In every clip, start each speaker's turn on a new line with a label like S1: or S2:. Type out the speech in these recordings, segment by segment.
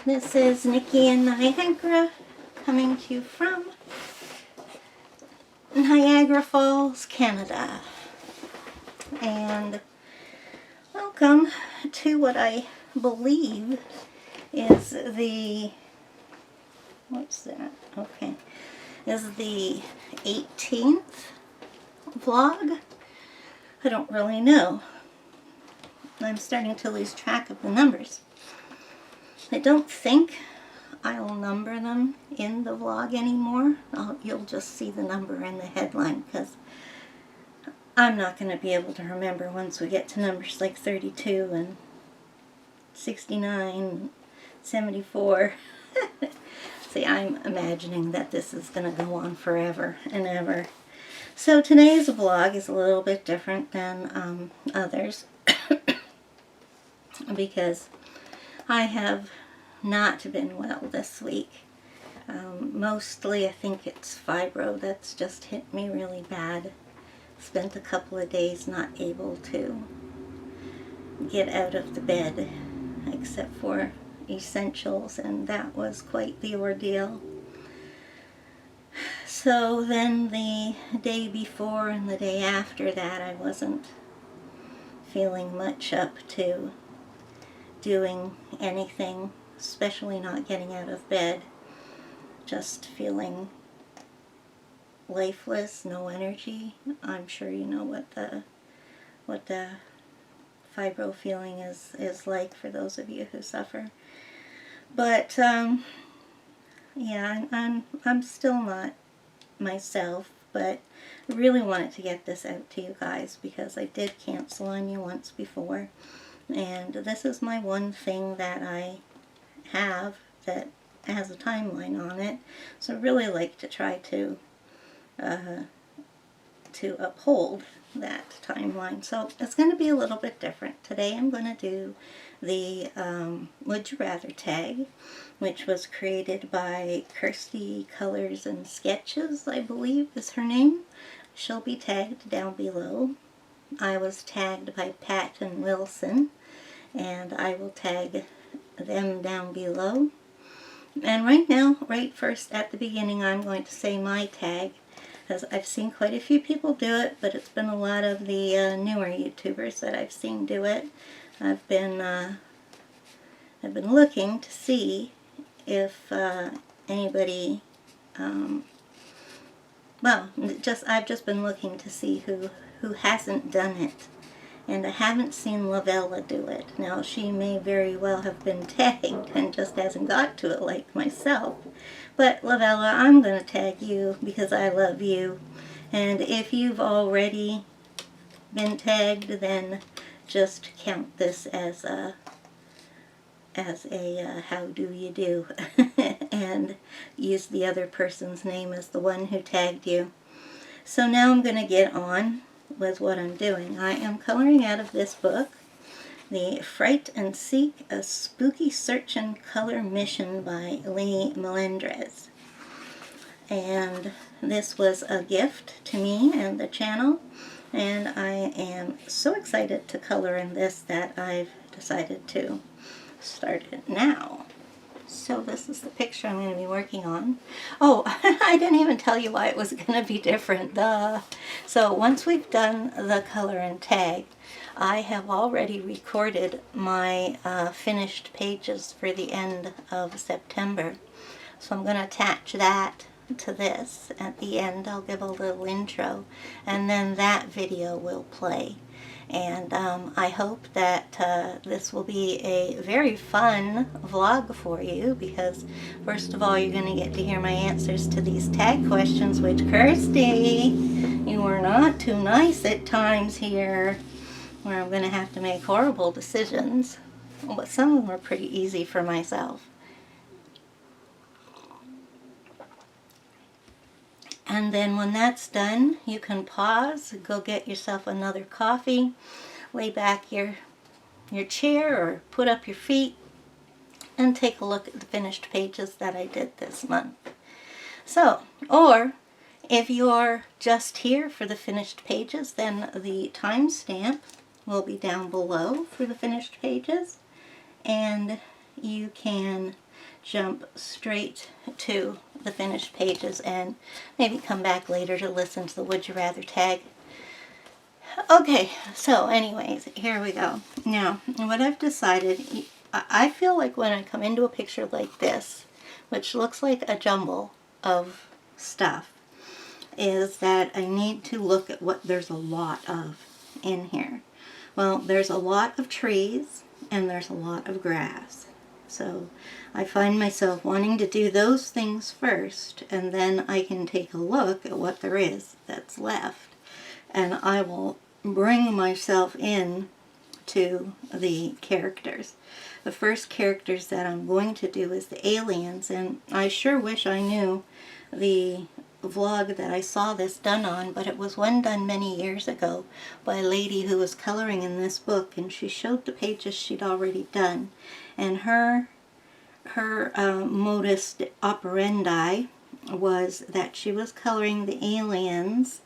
S1: This is Nikki in Niagara, coming to you from Niagara Falls, Canada. And welcome to what I believe is the, what's that? Okay, is the 18th vlog. I don't really know. I'm starting to lose track of the numbers. I don't think I'll number them in the vlog anymore. You'll just see the number in the headline because I'm not going to be able to remember once we get to numbers like 32 and 69, 74. See, I'm imagining that this is going to go on forever and ever. So today's vlog is a little bit different than others because I have not been well this week. Mostly I think it's fibro that's just hit me really bad. Spent a couple of days not able to get out of the bed except for essentials, and that was quite the ordeal. So then the day before and the day after that I wasn't feeling much up to doing anything, especially not getting out of bed, just feeling lifeless, no energy. I'm sure you know what the fibro feeling is like for those of you who suffer. But yeah, I'm still not myself, but I really wanted to get this out to you guys because I did cancel on you once before, and this is my one thing that I have that has a timeline on it, so I really like to try to uphold that timeline. So it's going to be a little bit different. Today I'm going to do the Would You Rather tag, which was created by Kirsty Colors and Sketches, I believe is her name. She'll be tagged down below. I was tagged by Pat and Wilson, and I will tag them down below. And right now, right first at the beginning, I'm going to say my tag, because I've seen quite a few people do it, but it's been a lot of the newer YouTubers that I've seen do it. I've been looking to see if anybody, well, I've just been looking to see who hasn't done it. And I haven't seen Lavella do it. Now, she may very well have been tagged and just hasn't got to it like myself. But Lavella, I'm going to tag you because I love you. And if you've already been tagged, then just count this as a how do you do and use the other person's name as the one who tagged you. So now I'm going to get on with what I'm doing. I am coloring out of this book, The Fright and Seek, A Spooky Search and Color Mission by Lee Melendrez. And this was a gift to me and the channel, and I am so excited to color in this that I've decided to start it now. So this is the picture I'm going to be working on. Oh, I didn't even tell you why it was going to be different. Duh. So once we've done the color and tag, I have already recorded my finished pages for the end of September. So I'm going to attach that to this. At the end I'll give a little intro, and then that video will play. And I hope that this will be a very fun vlog for you, because first of all you're going to get to hear my answers to these tag questions, which, Kirsty, you are not too nice at times here, where I'm going to have to make horrible decisions. But some of them are pretty easy for myself. And then when that's done, you can pause, go get yourself another coffee, lay back your chair or put up your feet, and take a look at the finished pages that I did this month. So, or if you're just here for the finished pages, then the timestamp will be down below for the finished pages, and you can jump straight to the finished pages and maybe come back later to listen to the Would You Rather tag. Okay, so anyways, here we go. Now, what I've decided, I feel like when I come into a picture like this, which looks like a jumble of stuff, is that I need to look at what there's a lot of in here. Well, there's a lot of trees and there's a lot of grass. So I find myself wanting to do those things first, and then I can take a look at what there is that's left. And I will bring myself in to the characters. The first characters that I'm going to do is the aliens, and I sure wish I knew the vlog that I saw this done on, but it was one done many years ago by a lady who was coloring in this book, and she showed the pages she'd already done. And her modus operandi was that she was coloring the aliens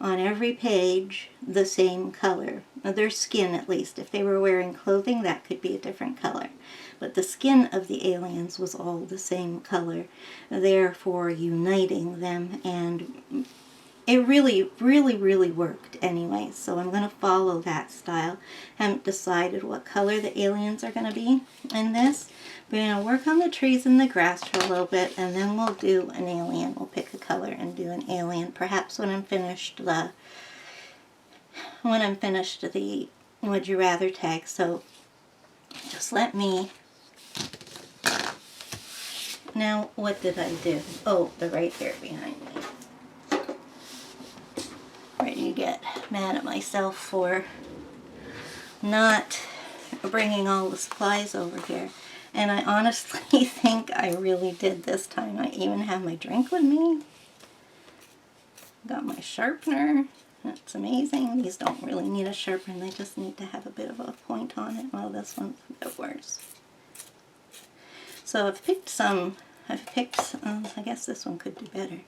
S1: on every page the same color. Their skin, at least. If they were wearing clothing, that could be a different color. But the skin of the aliens was all the same color, therefore uniting them, and it really, really, really worked anyway. So I'm going to follow that style. Haven't decided what color the aliens are going to be in this. We're going to work on the trees and the grass for a little bit, and then we'll do an alien. We'll pick a color and do an alien. Perhaps when I'm finished the Would You Rather tag. So just let me. Now, what did I do? Oh, they're right there behind me. Ready to get mad at myself for not bringing all the supplies over here. And I honestly think I really did this time. I even have my drink with me. Got my sharpener. That's amazing. These don't really need a sharpener. They just need to have a bit of a point on it. Well, this one's a bit worse. So I've picked I guess this one could do better.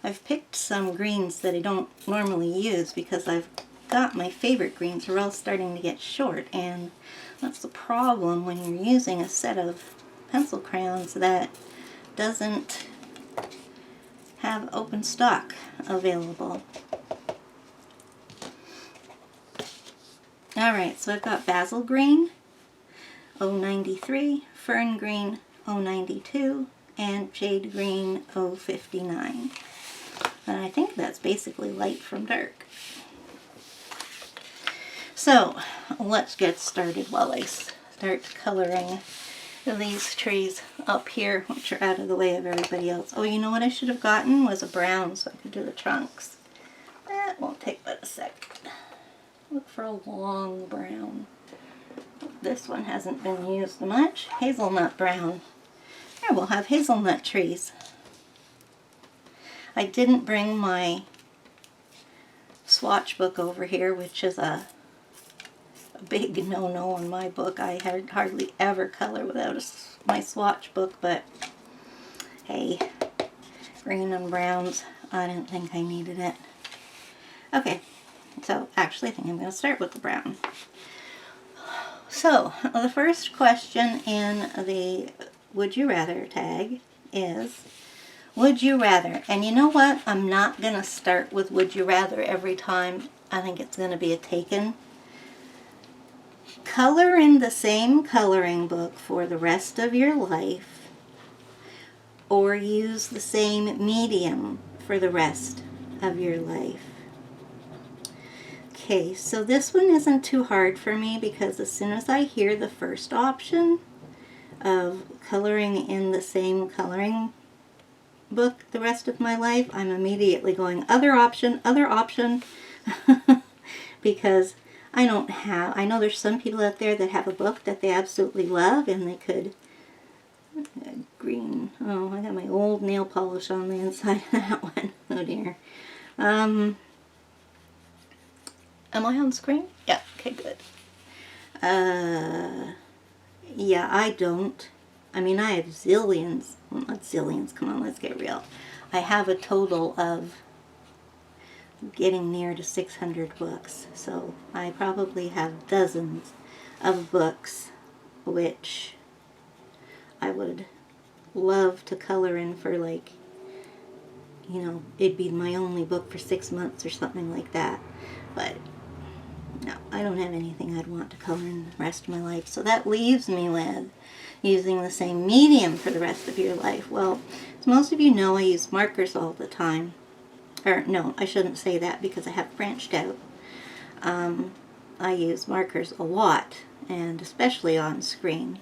S1: I've picked some greens that I don't normally use because I've got my favorite greens are all starting to get short, and that's the problem when you're using a set of pencil crayons that doesn't have open stock available. Alright, so I've got basil green, 093, fern green, 092, and jade green, 059. And I think that's basically light from dark. So let's get started while I start coloring these trees up here, which are out of the way of everybody else. Oh, you know what I should have gotten was a brown so I could do the trunks. That won't take but a sec. Look for a long brown. This one hasn't been used much. Hazelnut brown. There, we'll have hazelnut trees. I didn't bring my swatch book over here, which is a big no-no in my book. I hardly ever color without my swatch book, but hey, green and browns, I didn't think I needed it. Okay, so actually I think I'm going to start with the brown. So, the first question in the Would You Rather tag is, would you rather? And you know what? I'm not going to start with Would You Rather every time. I think it's going to be a taken. Color in the same coloring book for the rest of your life, or use the same medium for the rest of your life. Okay, so this one isn't too hard for me because as soon as I hear the first option of coloring in the same coloring book the rest of my life, I'm immediately going other option, because I know there's some people out there that have a book that they absolutely love and they could, green, oh, I got my old nail polish on the inside of that one, oh dear. Am I on screen? Yeah, okay, good. Yeah, I don't. I mean, I have zillions, well, not zillions, come on, let's get real. I have a total of getting near to 600 books, so I probably have dozens of books which I would love to color in for, like, you know, it'd be my only book for 6 months or something like that. But no, I don't have anything I'd want to color in the rest of my life. So that leaves me with using the same medium for the rest of your life. Well, as most of you know, I use markers all the time. Or no, I shouldn't say that because I have branched out. I use markers a lot, and especially on screen.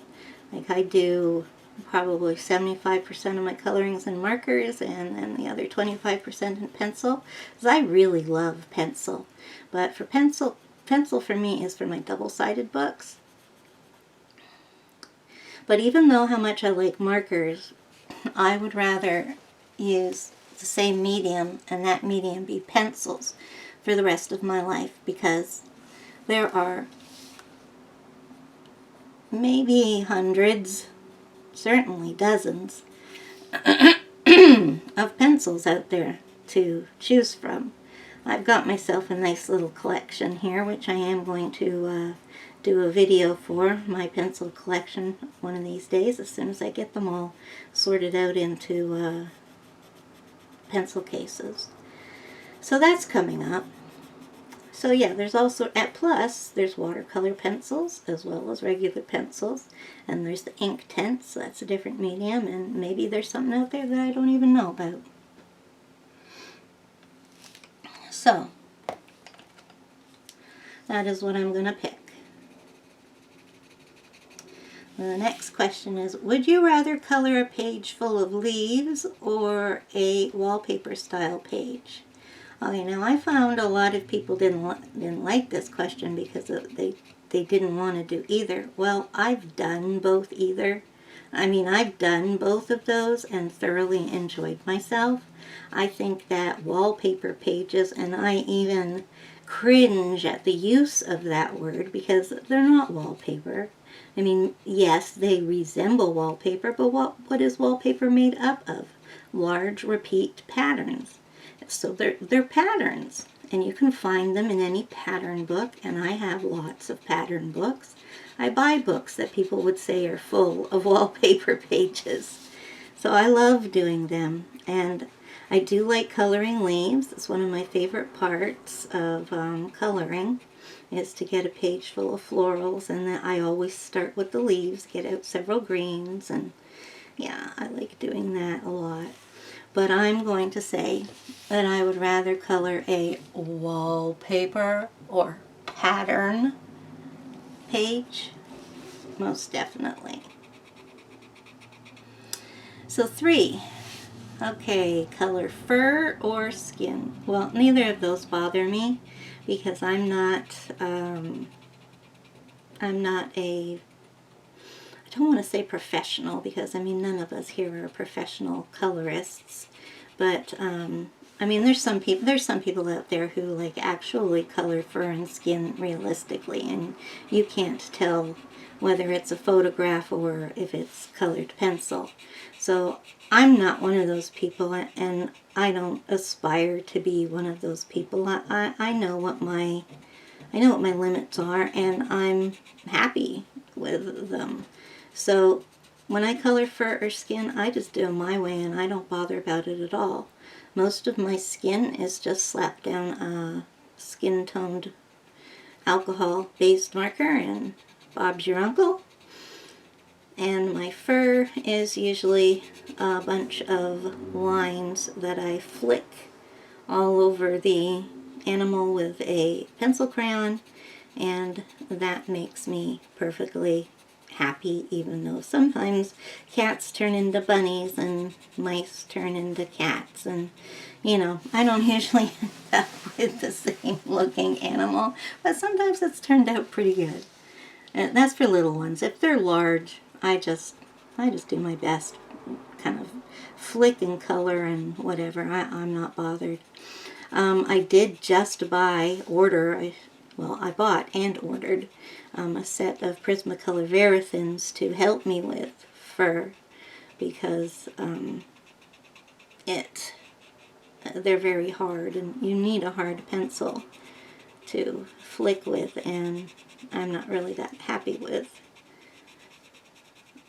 S1: Like, I do probably 75% of my colorings in markers, and then the other 25% in pencil, because I really love pencil. But for pencil for me is for my double-sided books. But even though how much I like markers, I would rather use the same medium, and that medium be pencils for the rest of my life, because there are maybe hundreds, certainly dozens, of pencils out there to choose from. I've got myself a nice little collection here, which I am going to do a video for, my pencil collection, one of these days, as soon as I get them all sorted out into pencil cases. So that's coming up. So yeah, there's also, at Plus, there's watercolor pencils as well as regular pencils. And there's the Inktense, so that's a different medium. And maybe there's something out there that I don't even know about. So, that is what I'm going to pick. The next question is, would you rather color a page full of leaves or a wallpaper style page? Okay, now I found a lot of people didn't like this question because they didn't want to do either. Well, I've done both I've done both of those and thoroughly enjoyed myself. I think that wallpaper pages, and I even cringe at the use of that word because they're not wallpaper. I mean, yes, they resemble wallpaper, but what is wallpaper made up of? Large repeat patterns. So they're patterns, and you can find them in any pattern book, and I have lots of pattern books. I buy books that people would say are full of wallpaper pages. So I love doing them, and I do like coloring leaves. It's one of my favorite parts of coloring, is to get a page full of florals, and then I always start with the leaves, get out several greens, and yeah, I like doing that a lot. But I'm going to say that I would rather color a wallpaper or pattern page, most definitely. So 3. Okay, color fur or skin. Well, neither of those bother me because I'm not a, I don't want to say professional because, I mean, none of us here are professional colorists, but I mean, there's some people out there who like actually color fur and skin realistically, and you can't tell whether it's a photograph or if it's colored pencil. So I'm not one of those people, and I don't aspire to be one of those people. I know what my limits are, and I'm happy with them. So when I color fur or skin, I just do it my way, and I don't bother about it at all. Most of my skin is just slapped down a skin-toned alcohol-based marker, and Bob's your uncle. And my fur is usually a bunch of lines that I flick all over the animal with a pencil crayon, and that makes me perfectly happy, even though sometimes cats turn into bunnies and mice turn into cats, and you know, I don't usually end up with the same looking animal, but sometimes it's turned out pretty good. And that's for little ones. If they're large, I just do my best, kind of flick and color and whatever. I'm not bothered. I did just I bought and ordered a set of Prismacolor Verithins to help me with fur, because they're very hard, and you need a hard pencil to flick with, and I'm not really that happy with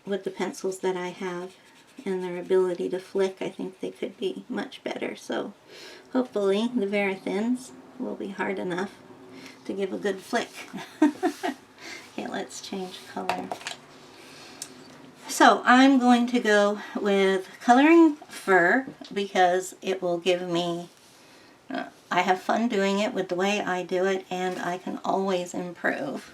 S1: the pencils that I have. and their ability to flick, I think they could be much better. So hopefully the Verithins will be hard enough to give a good flick. Okay, let's change color. So I'm going to go with Coloring Fur because it will give me, I have fun doing it with the way I do it, and I can always improve.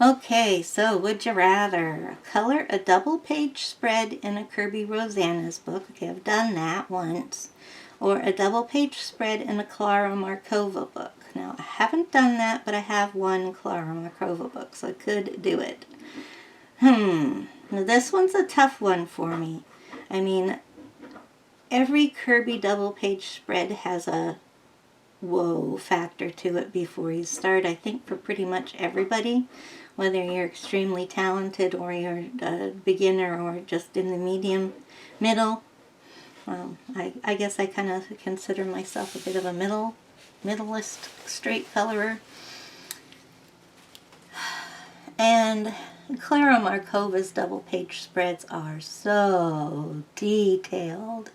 S1: Okay, so would you rather color a double page spread in a Kirby Rosanna's book? Okay, I've done that once. Or a double page spread in a Clara Markova book. Now, I haven't done that, but I have one Clara Markova book, so I could do it. Now this one's a tough one for me. I mean, every Kirby double page spread has a whoa factor to it before you start, I think, for pretty much everybody. Whether you're extremely talented or you're a beginner or just in the middle. I guess I kind of consider myself a bit of a middleist straight colorer. And Clara Markova's double page spreads are so detailed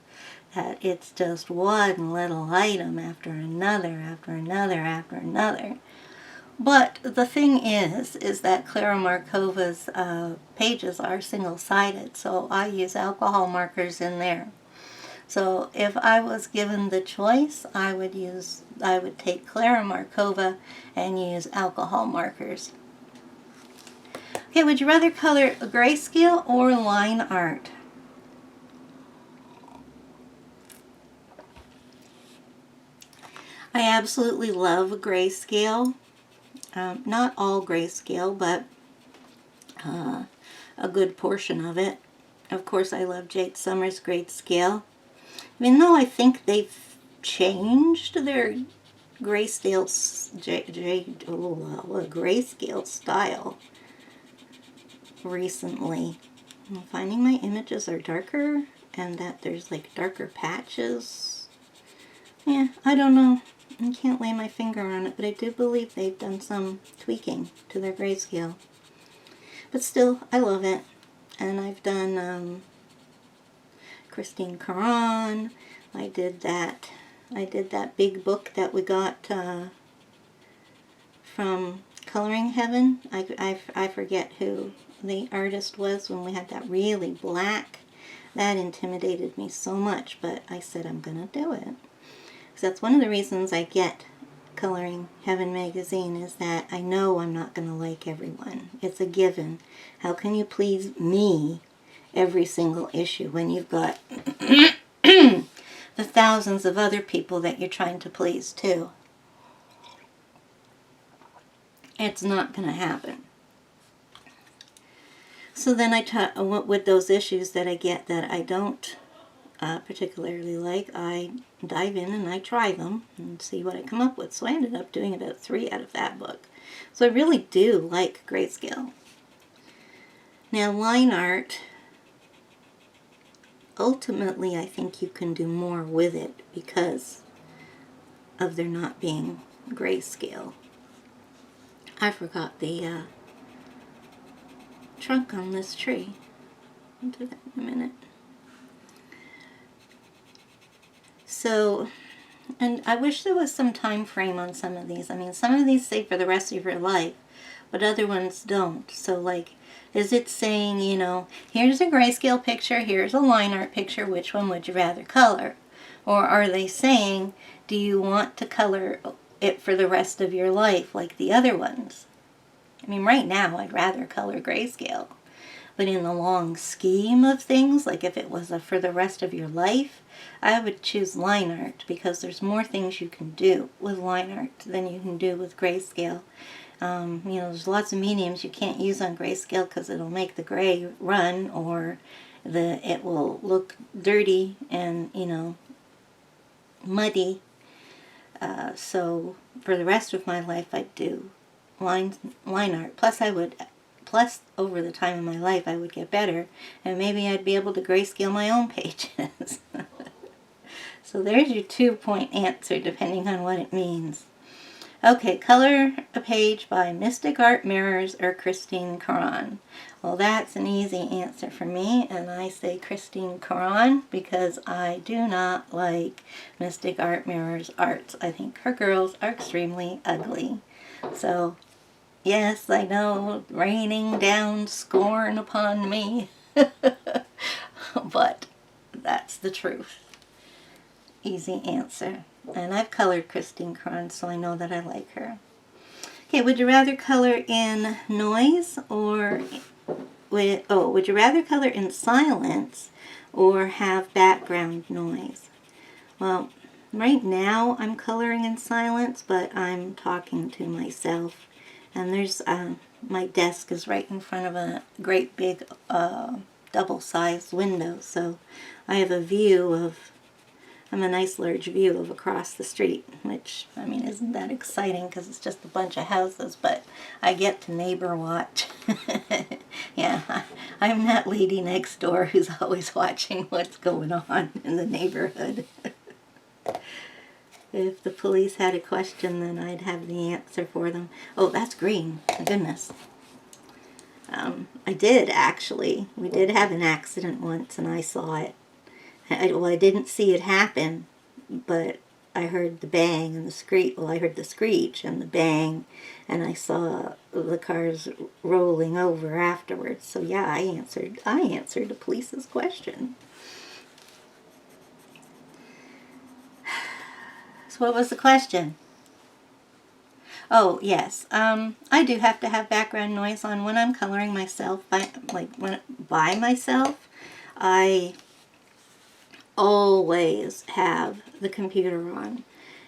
S1: that it's just one little item after another, after another, after another. But the thing is that Clara Markova's pages are single-sided, so I use alcohol markers in there. So if I was given the choice, I would take Clara Markova and use alcohol markers. Okay, would you rather color grayscale or line art? I absolutely love grayscale. Not all grayscale, but a good portion of it. Of course, I love Jade Summers' grayscale. Even though I think they've changed their grayscale style recently. I'm finding my images are darker and that there's like darker patches. Yeah, I don't know. I can't lay my finger on it, but I do believe they've done some tweaking to their grayscale. But still, I love it. And I've done Christine Caron. I did that big book that we got from Coloring Heaven. I forget who the artist was when we had that really black. That intimidated me so much, but I said I'm going to do it. So that's one of the reasons I get Coloring Heaven magazine, is that I know I'm not going to like everyone. It's a given. How can you please me every single issue when you've got the thousands of other people that you're trying to please too? It's not going to happen. So then with those issues that I get that I don't particularly like, I dive in and I try them and see what I come up with. So I ended up doing about 3 out of that book. So I really do like grayscale. Now line art, ultimately I think you can do more with it because of there not being grayscale. I forgot the trunk on this tree. I'll do that in a minute. So, and I wish there was some time frame on some of these. I mean, some of these say for the rest of your life, but other ones don't. So, like, is it saying, you know, here's a grayscale picture, here's a line art picture, which one would you rather color? Or are they saying, do you want to color it for the rest of your life like the other ones? I mean, right now, I'd rather color grayscale. But in the long scheme of things, like if it was for the rest of your life, I would choose line art because there's more things you can do with line art than you can do with grayscale. You know, there's lots of mediums you can't use on grayscale because it'll make the gray run, or it will look dirty and, you know, muddy. So for the rest of my life, I'd do line art. Plus, over the time of my life, I would get better, and maybe I'd be able to grayscale my own pages. So there's your 2-point answer, depending on what it means. Okay, color a page by Mystic Art Mirrors or Christine Caron. Well, that's an easy answer for me, and I say Christine Caron because I do not like Mystic Art Mirrors arts. I think her girls are extremely ugly. So, yes, I know, raining down scorn upon me, but that's the truth. Easy answer. And I've colored Christine Caron, so I know that I like her. Okay, would you rather color in noise or would you rather color in silence or have background noise? Well, right now I'm coloring in silence, but I'm talking to myself. And there's my desk is right in front of a great big double-sized window, so I have a view of a nice large view of across the street, which, I mean, isn't that exciting because it's just a bunch of houses, but I get to neighbor watch. Yeah, I'm that lady next door who's always watching what's going on in the neighborhood. If the police had a question, then I'd have the answer for them. Oh, that's green. My goodness. I did, actually. We did have an accident once, and I saw it. I didn't see it happen, but I heard the bang and the screech. Well, I heard the screech and the bang, and I saw the cars rolling over afterwards. So yeah, I answered the police's question. So what was the question? Oh, yes. I do have to have background noise on when I'm coloring myself, by myself. I always have the computer on.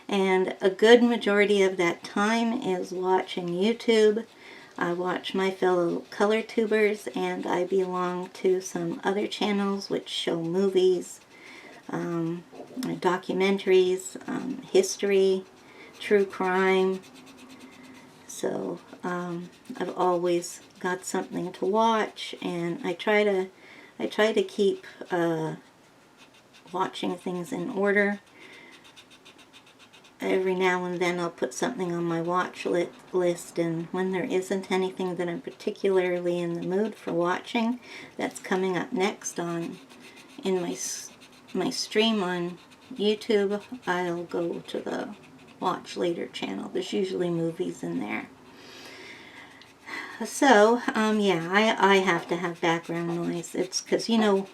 S1: And a good majority of that time is watching YouTube. I watch my fellow color tubers, and I belong to some other channels which show movies, documentaries, history, true crime. So I've always got something to watch, and I try to keep watching things in order. Every now and then I'll put something on my watch list, and when there isn't anything that I'm particularly in the mood for watching that's coming up next in my stream on YouTube, I'll go to the Watch Later channel. There's usually movies in there. So, yeah, I have to have background noise. It's because, you know,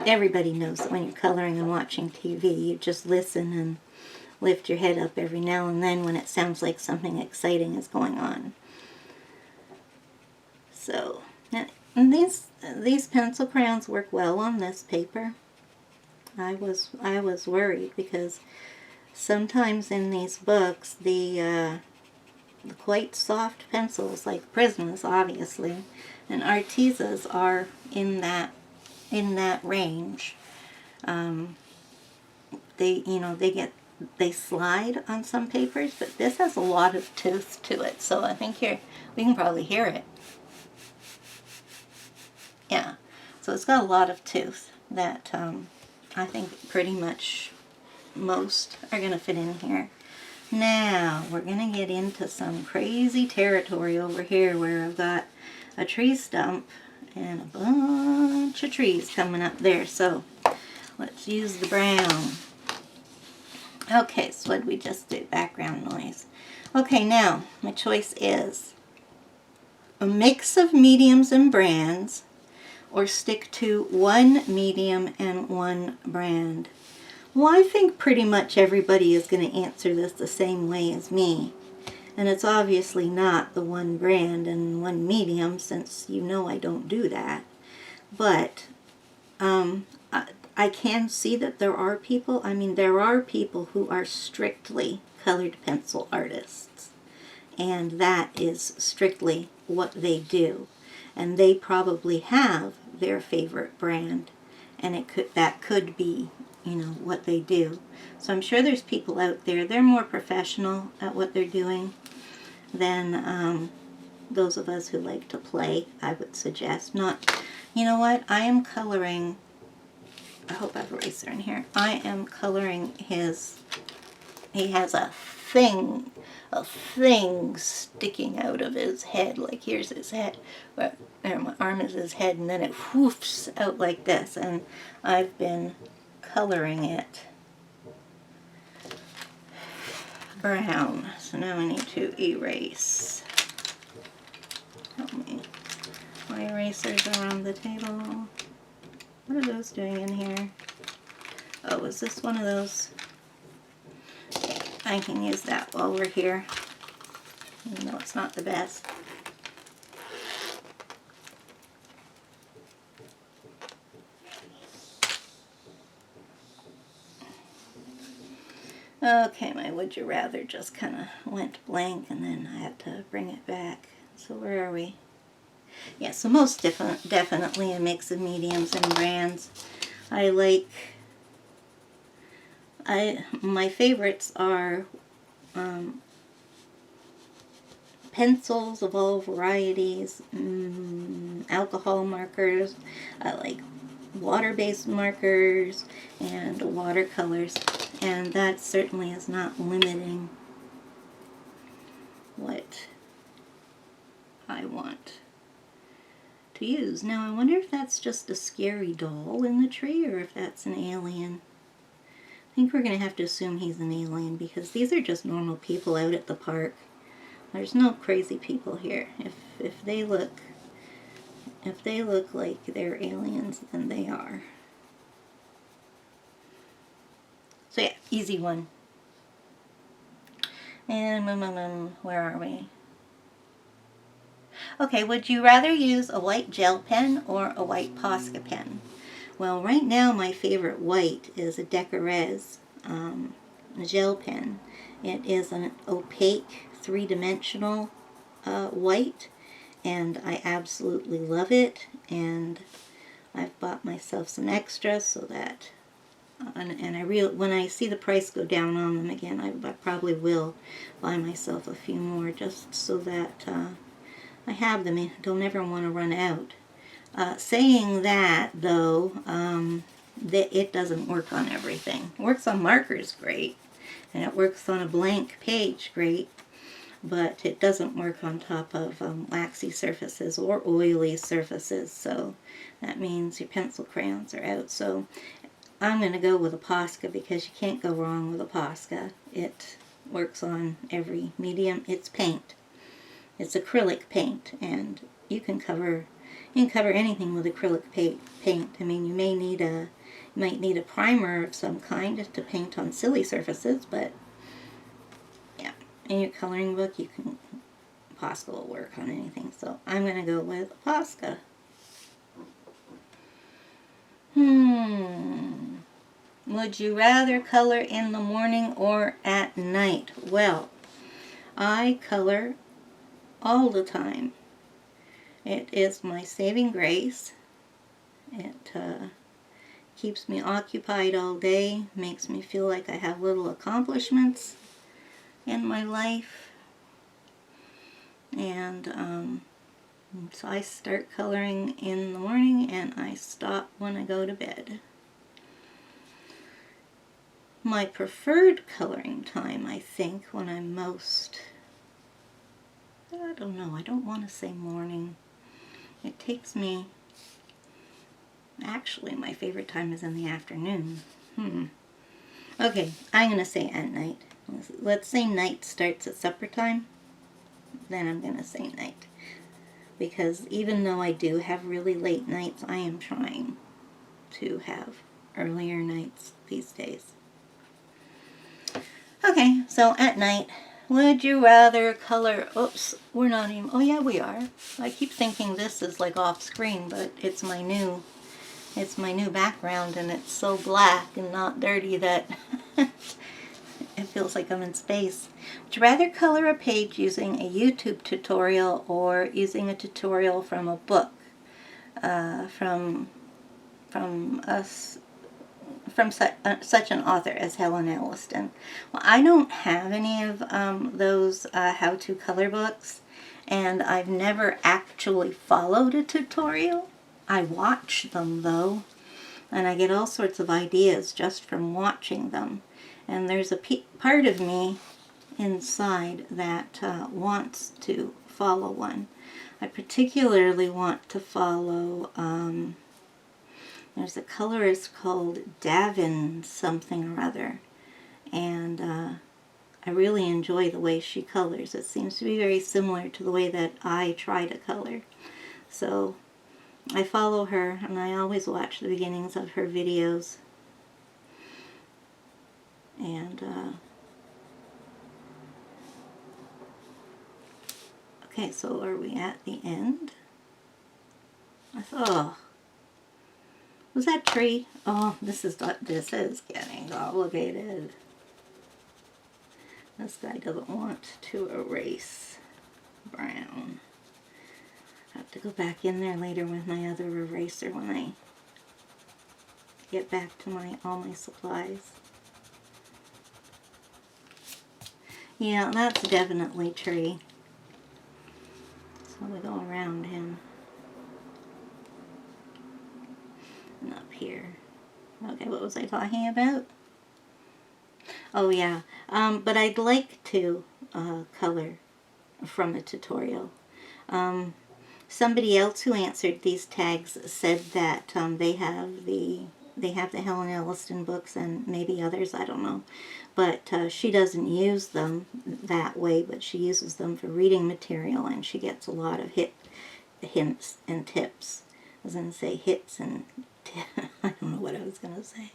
S1: everybody knows that when you're coloring and watching TV, you just listen and lift your head up every now and then when it sounds like something exciting is going on. So, and these pencil crayons work well on this paper. I was worried because sometimes in these books the quite soft pencils like Prismas, obviously, and Artisas are in that range. They slide on some papers, but this has a lot of tooth to it, so I think we can probably hear it. Yeah, so it's got a lot of tooth that I think pretty much most are going to fit in here. Now, we're going to get into some crazy territory over here where I've got a tree stump and a bunch of trees coming up there. So, let's use the brown. Okay, so what did we just do? Background noise. Okay, now, my choice is a mix of mediums and brands, or stick to one medium and one brand. Well, I think pretty much everybody is going to answer this the same way as me. And it's obviously not the one brand and one medium, since you know I don't do that. But I can see that there are people, there are people who are strictly colored pencil artists. And that is strictly what they do. And they probably have their favorite brand. And that could be, what they do. So I'm sure there's people out there, they're more professional at what they're doing than those of us who like to play, I would suggest. You know what, I am coloring, I hope I have an eraser in here, I am coloring he has a a thing sticking out of his head. Like here's his head, but my arm is his head, and then it whoofs out like this. And I've been coloring it brown. So now I need to erase. Help me. My erasers are on the table. What are those doing in here? Oh, is this one of those? I can use that while we're here, even though it's not the best. Okay, my would you rather just kind of went blank, and then I had to bring it back. So where are we? Yeah, so most definitely a mix of mediums and brands. My favorites are pencils of all varieties, alcohol markers. I like water-based markers and watercolors, and that certainly is not limiting what I want to use. Now I wonder if that's just a scary doll in the tree or if that's an alien. I think we're going to have to assume he's an alien because these are just normal people out at the park. There's no crazy people here. If they look like they're aliens, then they are. So yeah, easy one. And where are we? Okay, would you rather use a white gel pen or a white Posca pen? Well, right now my favorite white is a Decorez gel pen. It is an opaque, three-dimensional white, and I absolutely love it. And I've bought myself some extras so that, when I see the price go down on them again, I probably will buy myself a few more just so that I have them. I don't ever want to run out. Saying that, though, it doesn't work on everything. It works on markers great, and it works on a blank page great, but it doesn't work on top of waxy surfaces or oily surfaces, so that means your pencil crayons are out. So I'm going to go with a Posca because you can't go wrong with a Posca. It works on every medium. It's paint. It's acrylic paint, and you can cover anything with acrylic paint. I mean, you might need a primer of some kind to paint on silly surfaces, but yeah, in your coloring book, Posca will work on anything. So I'm going to go with Posca. Would you rather color in the morning or at night? Well, I color all the time. It is my saving grace. It keeps me occupied all day, makes me feel like I have little accomplishments in my life. And so I start coloring in the morning and I stop when I go to bed. My preferred coloring time, I think, when I'm most, I don't know, I don't want to say morning. It takes me, actually my favorite time is in the afternoon. Okay, I'm going to say at night. Let's say night starts at supper time. Then I'm going to say night. Because even though I do have really late nights, I am trying to have earlier nights these days. Okay, so at night, would you rather color, oops, we're not even, oh yeah, we are. I keep thinking this is like off screen, but it's my new background, and it's so black and not dirty that it feels like I'm in space. Would you rather color a page using a YouTube tutorial or using a tutorial from a book from such an author as Helen Elliston? Well, I don't have any of those how-to color books, and I've never actually followed a tutorial. I watch them, though, and I get all sorts of ideas just from watching them. And there's a part of me inside that wants to follow one. I particularly want to follow, there's a colorist called Davin something or other, and I really enjoy the way she colors. It seems to be very similar to the way that I try to color. So I follow her, and I always watch the beginnings of her videos. And okay, so are we at the end? Oh, was that tree? Oh, this is getting complicated. This guy doesn't want to erase brown. I have to go back in there later with my other eraser when I get back to all my supplies. Yeah, that's definitely tree. So we go around him. And up here. Okay, what was I talking about? Oh yeah, but I'd like to color from a tutorial. Somebody else who answered these tags said that they have the Helen Elliston books and maybe others, I don't know. But she doesn't use them that way, but she uses them for reading material, and she gets a lot of hints and tips. I was going to say hits and I don't know what I was going to say.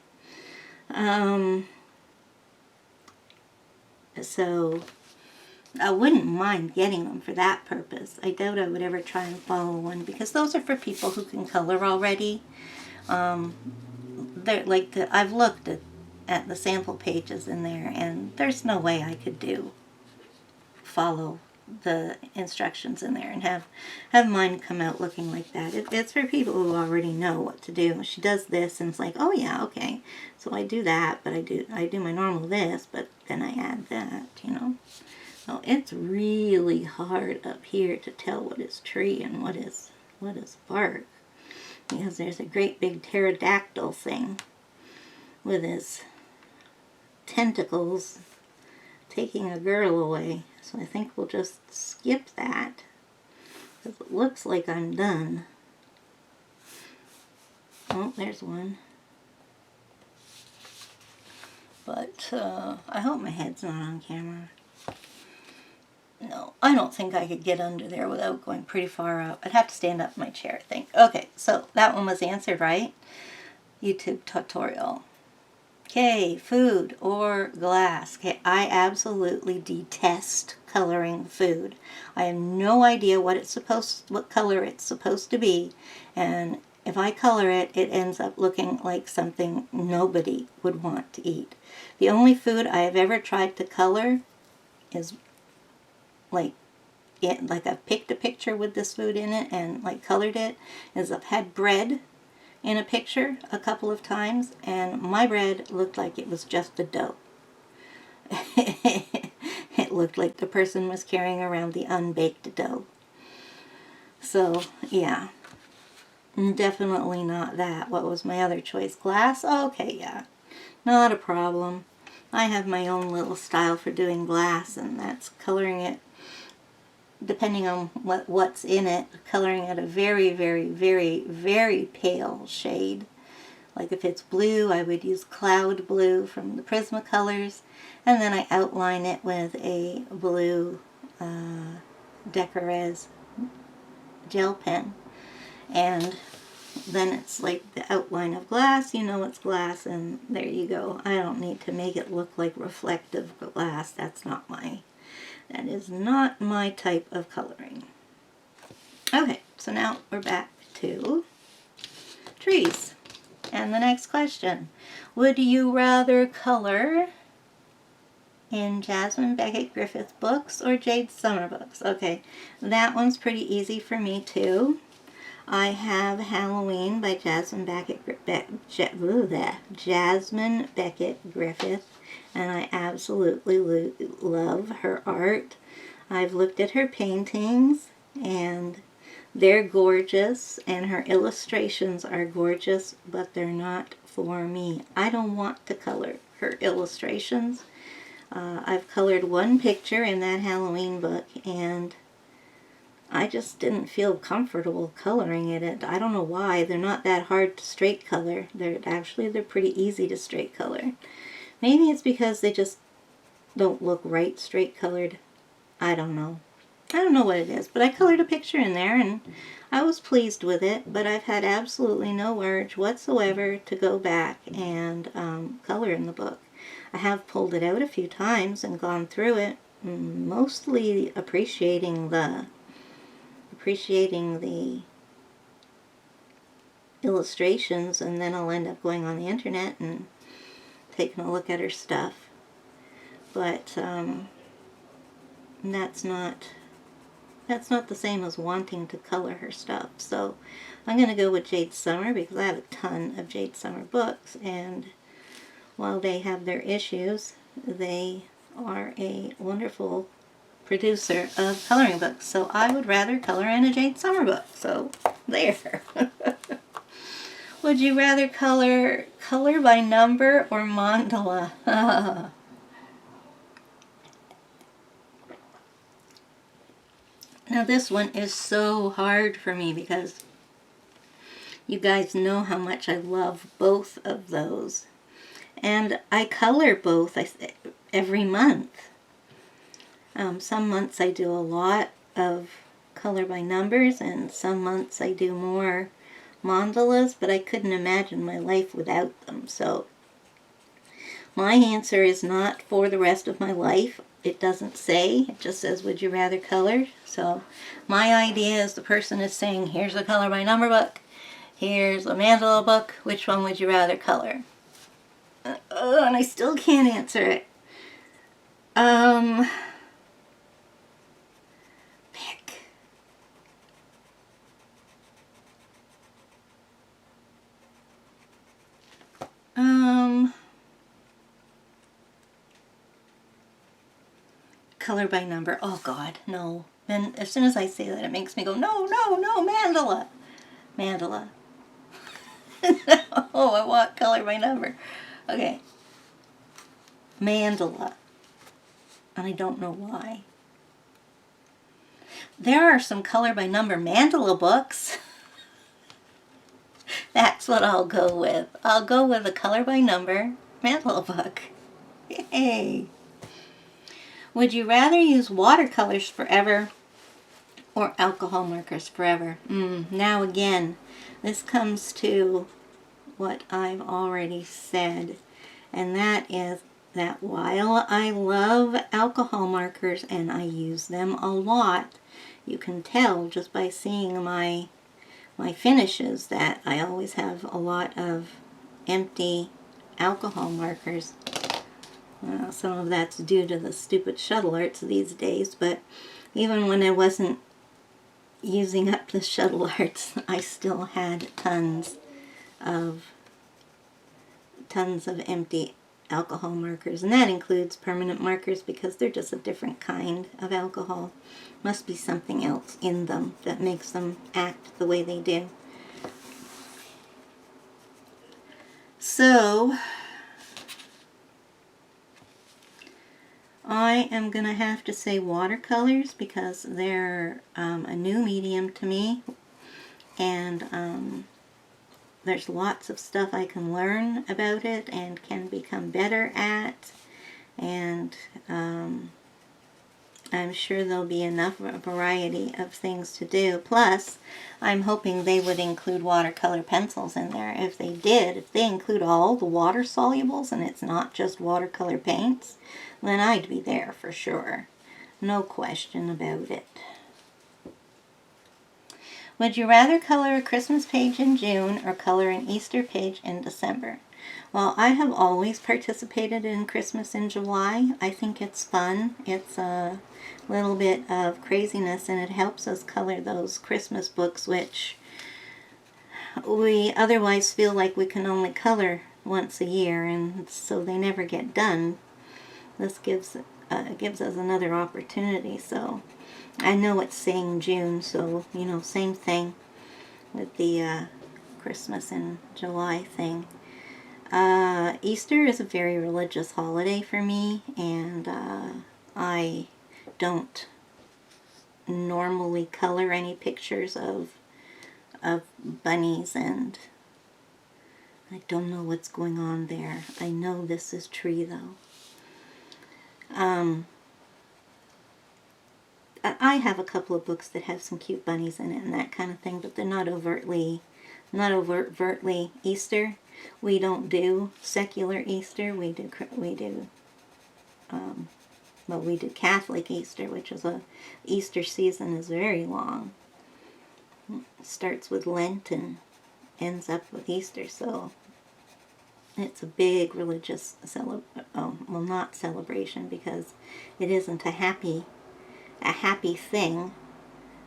S1: So I wouldn't mind getting them for that purpose. I doubt I would ever try and follow one, because those are for people who can color already. They're like I've looked at the sample pages in there, and there's no way I could follow the instructions in there and have mine come out looking like that. It's for people who already know what to do. She does this, and it's like, oh yeah, okay, so I do that, but I do my normal this, but then I add that, you know. So it's really hard up here to tell what is tree and what is bark, because there's a great big pterodactyl thing with his tentacles taking a girl away. So I think we'll just skip that, because it looks like I'm done. Oh, there's one. But I hope my head's not on camera. No, I don't think I could get under there without going pretty far up. I'd have to stand up in my chair, I think. Okay, so that one was answered right. YouTube tutorial. Okay, food or glass. Okay, I absolutely detest coloring food. I have no idea what color it's supposed to be, and if I color it, it ends up looking like something nobody would want to eat. The only food I have ever tried to color is like I've picked a picture with this food in it and like colored it, is I've had bread in a picture a couple of times, and my bread looked like it was just a dough. It looked like the person was carrying around the unbaked dough. So, yeah. Definitely not that. What was my other choice? Glass? Okay, yeah. Not a problem. I have my own little style for doing glass, and that's coloring it, depending on what's in it, coloring it a very, very, very, very pale shade. Like if it's blue, I would use cloud blue from the Prismacolors, and then I outline it with a blue Decorez gel pen. And then it's like the outline of glass, you know it's glass, and there you go. I don't need to make it look like reflective glass. That is not my type of coloring. Okay, so now we're back to trees. And the next question, would you rather color in Jasmine Beckett Griffith books or Jade Summer books? Okay, that one's pretty easy for me too. I have Halloween by Jasmine Beckett Griffith, and I absolutely love her art. I've looked at her paintings, and they're gorgeous, and her illustrations are gorgeous, but they're not for me. I don't want to color her illustrations. I've colored one picture in that Halloween book, and I just didn't feel comfortable coloring it. I don't know why. They're not that hard to straight color. They're pretty easy to straight color. Maybe it's because they just don't look right straight colored. I don't know. I don't know what it is, but I colored a picture in there and I was pleased with it, but I've had absolutely no urge whatsoever to go back and color in the book. I have pulled it out a few times and gone through it, mostly appreciating the illustrations, and then I'll end up going on the internet and taking a look at her stuff. But that's not the same as wanting to color her stuff. So I'm going to go with Jade Summer because I have a ton of Jade Summer books, and while they have their issues, they are a wonderful producer of coloring books. So I would rather color in a Jade Summer book. So there. Would you rather color by number or mandala? Now this one is so hard for me because you guys know how much I love both of those. And I color both every month. Some months I do a lot of color by numbers, and some months I do more mandalas, but I couldn't imagine my life without them. So my answer is not for the rest of my life. It doesn't say. It just says, would you rather color? So my idea is the person is saying, here's a color by number book. Here's a mandala book. Which one would you rather color? And I still can't answer it. Pick. Color by number. Oh God, no. Then as soon as I say that, it makes me go, no, no, no, mandala. Mandala. Oh, I want color by number. Okay. Mandala. And I don't know why. There are some color by number mandala books. That's what I'll go with. I'll go with a color by number mandala book. Yay! Would you rather use watercolors forever or alcohol markers forever? Now again, this comes to what I've already said, and that is that while I love alcohol markers and I use them a lot, you can tell just by seeing my finishes that I always have a lot of empty alcohol markers. Some of that's due to the stupid shuttle arts these days, but even when I wasn't using up the shuttle arts, I still had tons of empty alcohol markers, and that includes permanent markers because they're just a different kind of alcohol. Must be something else in them that makes them act the way they do. So I am going to have to say watercolors because they're a new medium to me, and there's lots of stuff I can learn about it and can become better at, and I'm sure there'll be enough variety of things to do. Plus, I'm hoping they would include watercolor pencils in there. If they did, if they include all the water solubles and it's not just watercolor paints, then I'd be there for sure. No question about it. Would you rather color a Christmas page in June or color an Easter page in December? Well, I have always participated in Christmas in July. I think it's fun. It's a little bit of craziness, and it helps us color those Christmas books, which we otherwise feel like we can only color once a year, and so they never get done. This gives us another opportunity. So I know it's saying June, so you know, same thing with the Christmas in July thing. Easter is a very religious holiday for me, and I don't normally color any pictures of bunnies, and I don't know what's going on there. I know this is tree though. I have a couple of books that have some cute bunnies in it and that kind of thing, but they're not overtly Easter. We don't do secular Easter. We do Catholic Easter, which is Easter season is very long. It starts with Lent and ends up with Easter, so it's a big religious not celebration, because it isn't a happy thing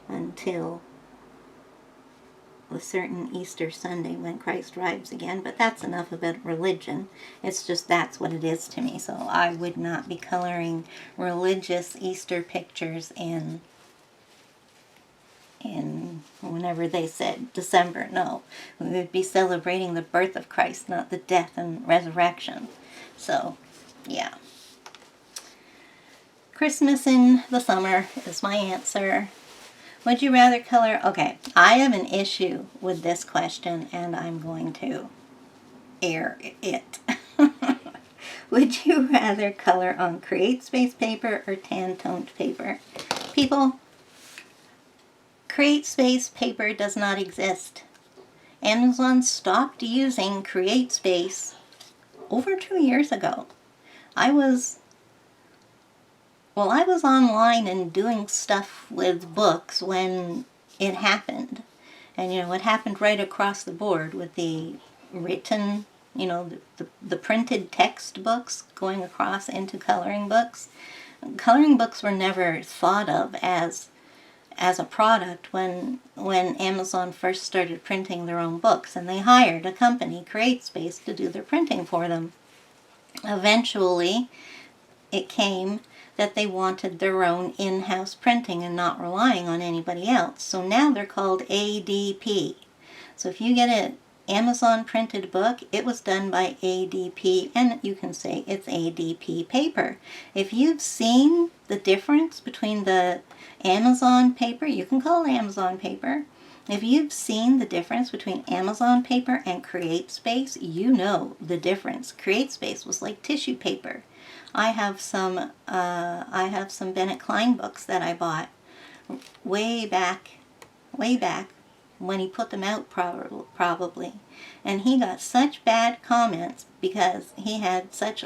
S1: until a certain Easter Sunday when Christ rises again. But that's enough about religion. It's just that's what it is to me. So I would not be coloring religious Easter pictures in whenever they said December. No, we would be celebrating the birth of Christ, not the death and resurrection. So, yeah. Christmas in the summer is my answer. Would you rather color? Okay, I have an issue with this question, and I'm going to air it. Would you rather color on CreateSpace paper or tan-toned paper? People, CreateSpace paper does not exist. Amazon stopped using CreateSpace over 2 years ago. I was online and doing stuff with books when it happened. And, it happened right across the board with the written, the printed textbooks going across into coloring books. Coloring books were never thought of as a product when Amazon first started printing their own books, and they hired a company, CreateSpace, to do their printing for them. Eventually, it came that they wanted their own in-house printing and not relying on anybody else. So now they're called ADP. So if you get an Amazon printed book, it was done by ADP, and you can say it's ADP paper. If you've seen the difference between the Amazon paper, you can call it Amazon paper. If you've seen the difference between Amazon paper and CreateSpace, you know the difference. CreateSpace was like tissue paper. I have some Bennett Klein books that I bought way back when he put them out, probably. And he got such bad comments because he had such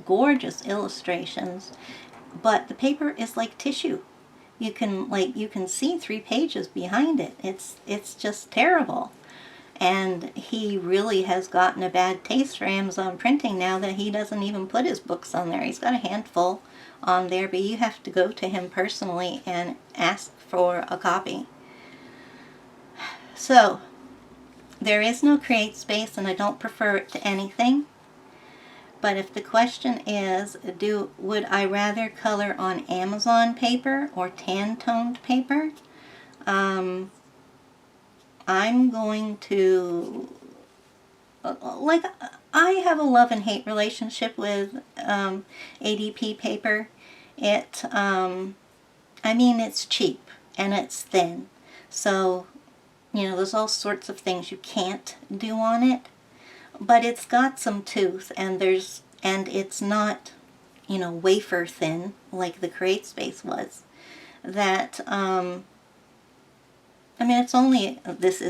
S1: gorgeous illustrations, but the paper is like tissue. You can see 3 pages behind it. It's just terrible. And he really has gotten a bad taste for Amazon printing now that he doesn't even put his books on there. He's got a handful on there, but you have to go to him personally and ask for a copy. So, there is no CreateSpace, and I don't prefer it to anything. But if the question is, would I rather color on Amazon paper or tan-toned paper? I'm going to, I have a love and hate relationship with ADP paper. It's cheap and it's thin. So, there's all sorts of things you can't do on it. But it's got some tooth, and it's not, wafer thin like the CreateSpace was. That, it's only, this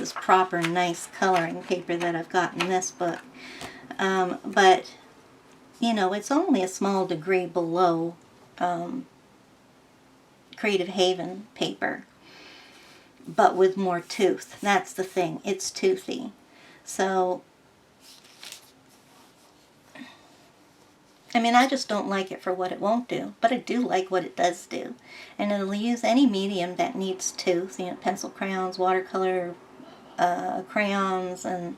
S1: is proper nice coloring paper that I've got in this book. But, it's only a small degree below Creative Haven paper, but with more tooth. That's the thing. It's toothy. So, I just don't like it for what it won't do, but I do like what it does do. And it'll use any medium that needs tooth, pencil crayons, watercolor crayons, and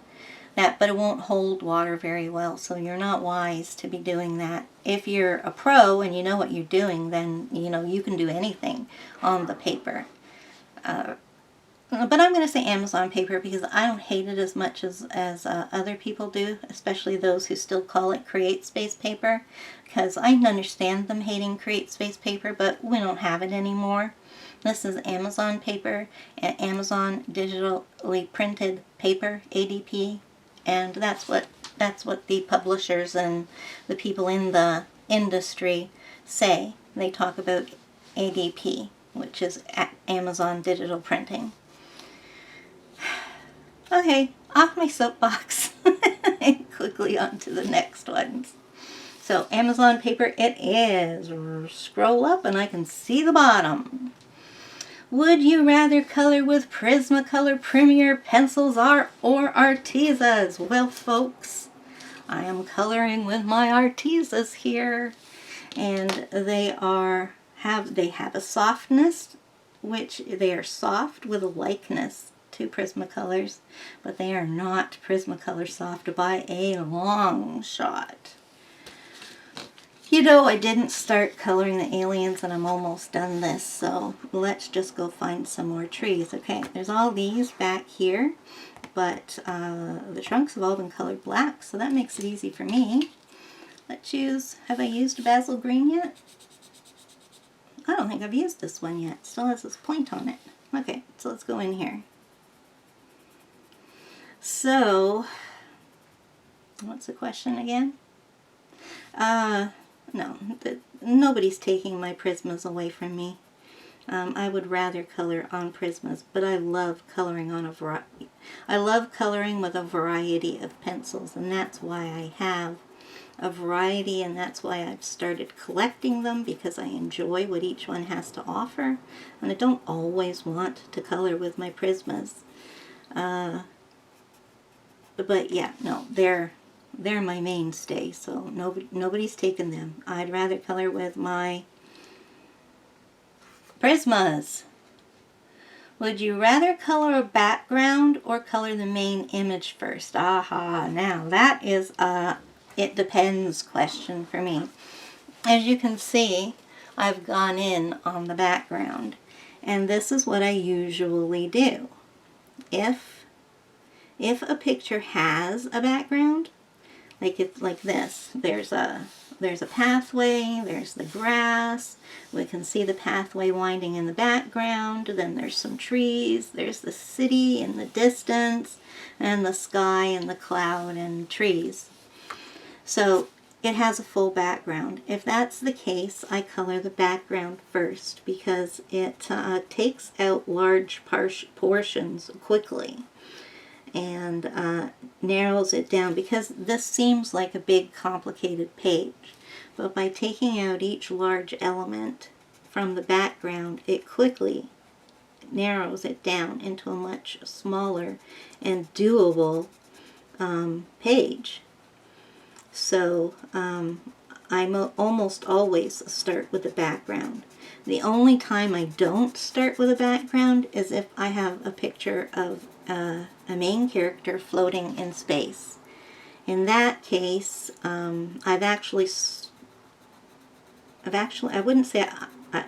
S1: that, but it won't hold water very well, so you're not wise to be doing that. If you're a pro and you know what you're doing, then, you can do anything on the paper. But I'm going to say Amazon paper because I don't hate it as much as other people do, especially those who still call it Create Space paper, because I understand them hating Create Space paper, but we don't have it anymore. This is Amazon paper, Amazon digitally printed paper, ADP, and that's what the publishers and the people in the industry say. They talk about ADP, which is Amazon digital printing. Okay, off my soapbox and quickly on to the next ones. So Amazon paper it is. Scroll up and I can see the bottom. Would you rather color with Prismacolor Premier pencils or Artezas? Well, folks, I am coloring with my Artezas here, and they have a softness, which they are soft with a likeness to Prismacolors, but they are not Prismacolor soft by a long shot. You know, I didn't start coloring the aliens and I'm almost done this, so let's just go find some more trees. Okay, there's all these back here, but the trunks have all been colored black, so that makes it easy for me. Let's use, have I used basil green yet? I don't think I've used this one yet. It still has this point on it. Okay, so let's go in here. So, what's the question again? No, nobody's taking my Prismas away from me. I would rather color on Prismas, but I love coloring on I love coloring with a variety of pencils, and that's why I have a variety, and that's why I've started collecting them, because I enjoy what each one has to offer, and I don't always want to color with my Prismas. But yeah, no, they're my mainstay, so nobody's taken them. I'd rather color with my Prismas. Would you rather color a background or color the main image first? Aha, now that is a it depends question for me. As you can see, I've gone in on the background, and this is what I usually do. If a picture has a background, like this, there's a pathway, there's the grass, we can see the pathway winding in the background, then there's some trees, there's the city in the distance, and the sky and the cloud and trees. So it has a full background. If that's the case, I color the background first because it takes out large portions quickly and narrows it down, because this seems like a big complicated page, but by taking out each large element from the background, it quickly narrows it down into a much smaller and doable page. So I almost always start with the background. The only time I don't start with a background is if I have a picture of a main character floating in space. In that case, I wouldn't say,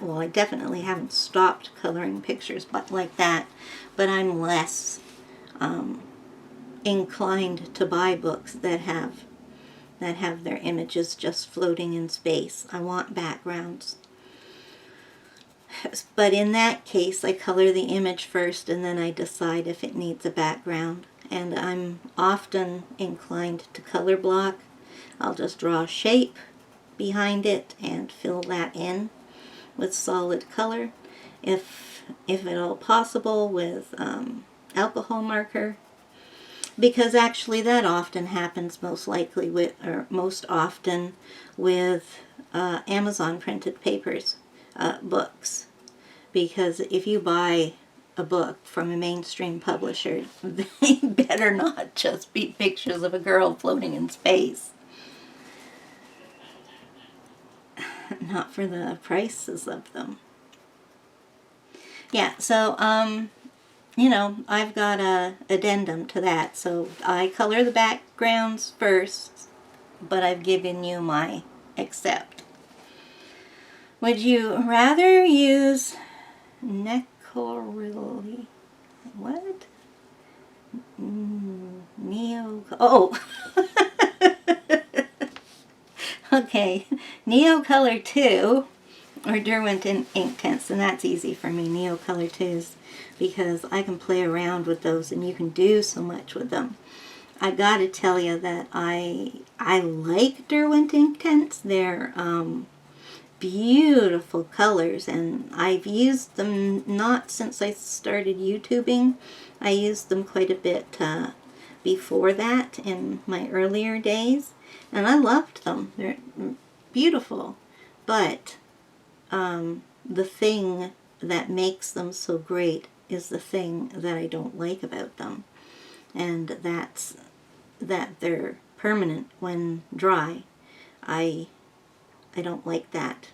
S1: well, I definitely haven't stopped coloring pictures but like that, but I'm less inclined to buy books that have their images just floating in space. I want backgrounds. But in that case, I color the image first and then I decide if it needs a background. And I'm often inclined to color block. I'll just draw a shape behind it and fill that in with solid color. If at all possible, with alcohol marker. Because actually that often happens most often with Amazon printed papers, books. Because if you buy a book from a mainstream publisher, they better not just be pictures of a girl floating in space. Not for the prices of them. Yeah, so, you know, I've got a addendum to that. So I color the backgrounds first, but I've given you my accept. Would you rather use Necorially? what? Oh! Okay, Neo Color 2, or Derwent ink tints, and that's easy for me, Neo Color 2s, because I can play around with those and you can do so much with them. I gotta tell you that I like Derwent ink tints. They're beautiful colors, and I've used them not since I started YouTubing. I used them quite a bit before that in my earlier days, and I loved them. They're beautiful, but the thing that makes them so great is the thing that I don't like about them, and that's that they're permanent when dry. I don't like that.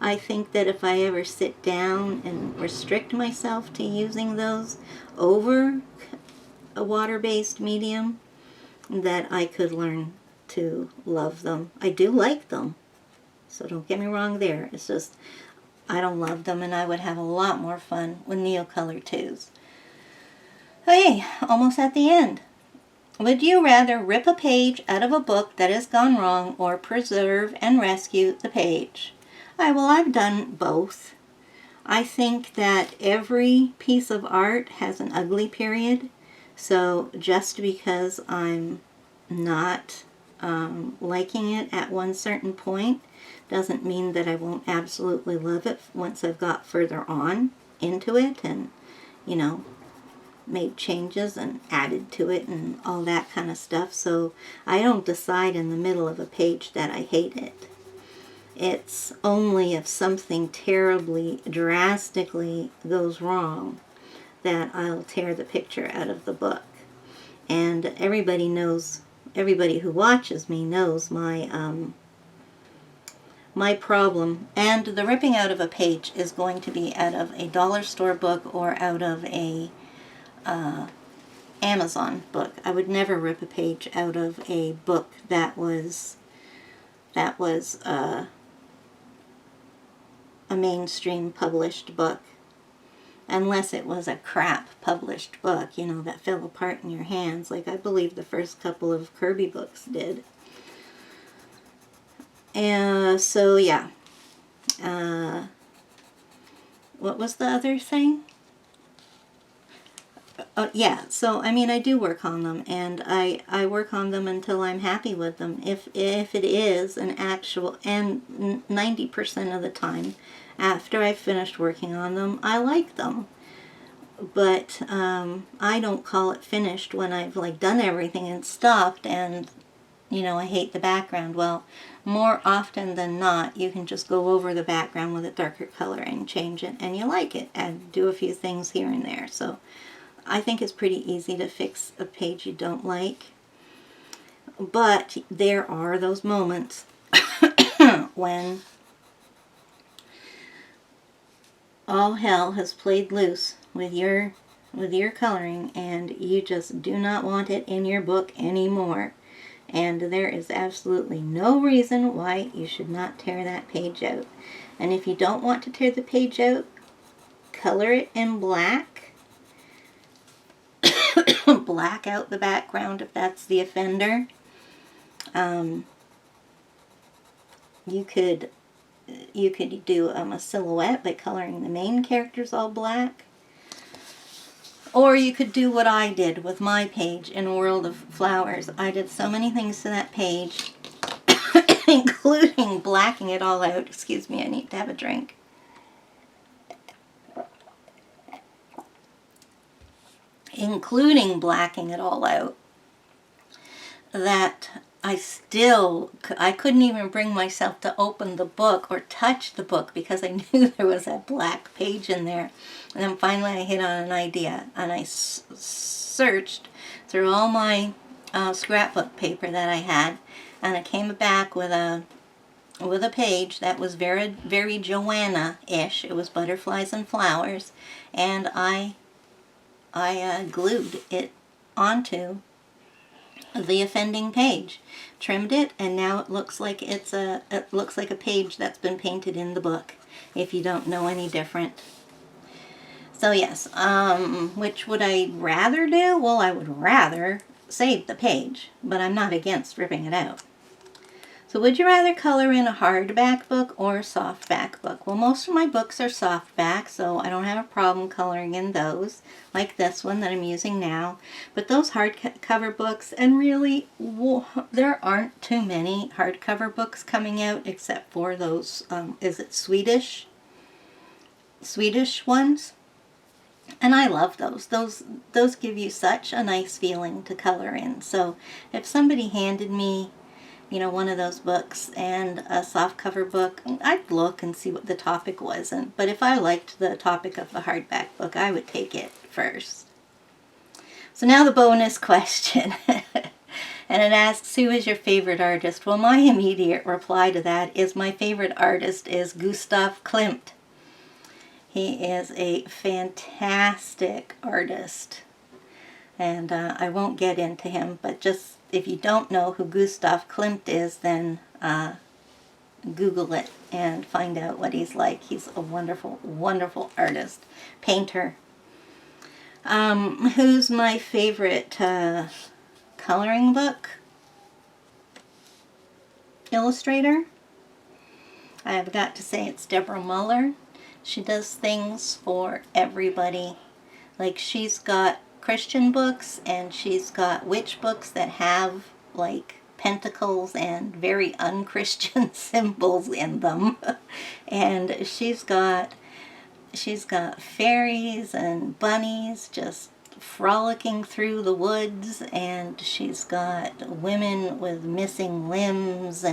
S1: I think that if I ever sit down and restrict myself to using those over a water-based medium, that I could learn to love them. I do like them, so don't get me wrong there. It's just I don't love them, and I would have a lot more fun with Neo Color 2s. Okay, almost at the end. Would you rather rip a page out of a book that has gone wrong or preserve and rescue the page? Well, I've done both. I think that every piece of art has an ugly period, so just because I'm not liking it at one certain point doesn't mean that I won't absolutely love it once I've got further on into it and, you know, made changes and added to it and all that kind of stuff. So I don't decide in the middle of a page that I hate it. It's only if something terribly, drastically goes wrong that I'll tear the picture out of the book. And everybody knows, everybody who watches me knows my my problem. And the ripping out of a page is going to be out of a dollar store book or out of a Amazon book. I would never rip a page out of a book that was a mainstream published book, unless it was a crap published book, you know, that fell apart in your hands, like I believe the first couple of Kirby books did. So yeah. What was the other thing? Yeah, so I mean, I do work on them, and I work on them until I'm happy with them. If it is an actual, and 90% of the time after I've finished working on them, I like them. But I don't call it finished when I've like done everything and stopped and, you know, I hate the background. Well, more often than not, you can just go over the background with a darker coloring, change it, and you like it, and do a few things here and there. So I think it's pretty easy to fix a page you don't like. But there are those moments when all hell has played loose with your coloring and you just do not want it in your book anymore. And there is absolutely no reason why you should not tear that page out. And if you don't want to tear the page out, color it in black. Black out the background if that's the offender. You could do a silhouette by coloring the main characters all black. Or you could do what I did with my page in World of Flowers. I did so many things to that page, including blacking it all out. Excuse me, I need to have a drink. Including blacking it all out, that I couldn't even bring myself to open the book or touch the book because I knew there was that black page in there. And then finally I hit on an idea, and I searched through all my scrapbook paper that I had, and I came back with a page that was very, very Joanna-ish. It was butterflies and flowers, and I glued it onto the offending page, trimmed it, and now it looks like a page that's been painted in the book. if you don't know any different. So yes, which would I rather do? Well, I would rather save the page, but I'm not against ripping it out. So would you rather color in a hardback book or a softback book? Well, most of my books are softback, so I don't have a problem coloring in those, like this one that I'm using now. But those hardcover books, and really, there aren't too many hardcover books coming out except for those, is it Swedish ones? And I love those. Those give you such a nice feeling to color in. So if somebody handed me, you know, one of those books and a softcover book, I'd look and see what the topic was. But if I liked the topic of the hardback book, I would take it first. So now the bonus question. And it asks, who is your favorite artist? Well, my immediate reply to that is my favorite artist is Gustav Klimt. He is a fantastic artist. And I won't get into him, but just if you don't know who Gustav Klimt is, then Google it and find out what he's like. He's a wonderful, wonderful artist, painter. Who's my favorite coloring book illustrator? I've got to say it's Deborah Muller. She does things for everybody. Like, she's got Christian books, and she's got witch books that have like pentacles and very unchristian symbols in them. And she's got fairies and bunnies just frolicking through the woods, and she's got women with missing limbs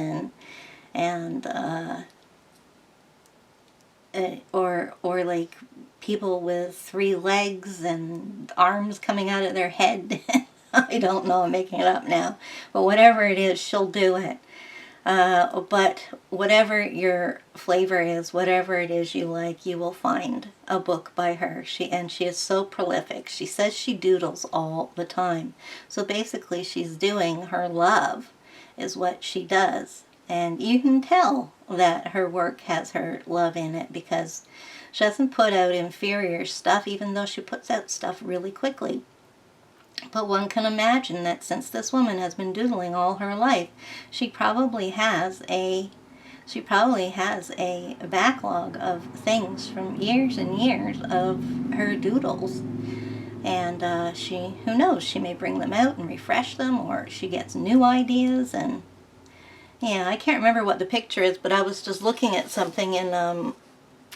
S1: or like people with 3 legs and arms coming out of their head. I don't know, I'm making it up now. But whatever it is, she'll do it. But whatever your flavor is, whatever it is you like, you will find a book by her. She is so prolific. She says she doodles all the time. So basically she's doing her love is what she does. And you can tell that her work has her love in it, because she doesn't put out inferior stuff, even though she puts out stuff really quickly. But one can imagine that since this woman has been doodling all her life, she probably has a backlog of things from years and years of her doodles. And who knows, she may bring them out and refresh them, or she gets new ideas. And yeah, I can't remember what the picture is, but I was just looking at something in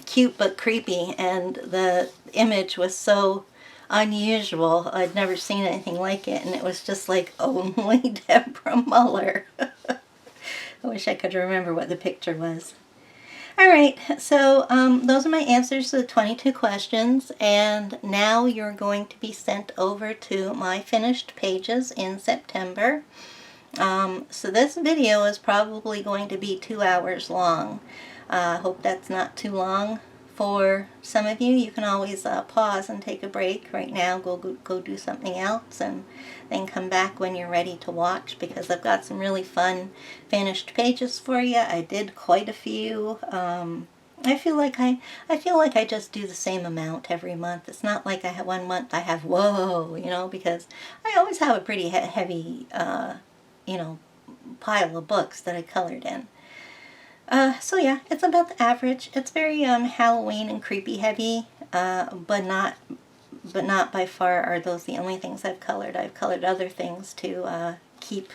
S1: Cute But Creepy, and the image was so unusual. I'd never seen anything like it, and it was just like, only Deborah Muller. I wish I could remember what the picture was. Alright, so those are my answers to the 22 questions, and now you're going to be sent over to my finished pages in September. So this video is probably going to be 2 hours long. Hope that's not too long for some of you. You can always pause and take a break right now, go do something else, and then come back when you're ready to watch, because I've got some really fun finished pages for you. I did quite a few. I feel like I just do the same amount every month. It's not like I have one month I have whoa, you know, because I always have a pretty heavy you know, pile of books that I colored in. So yeah, it's about the average. It's very Halloween and creepy heavy, but not by far are those the only things I've colored. I've colored other things to keep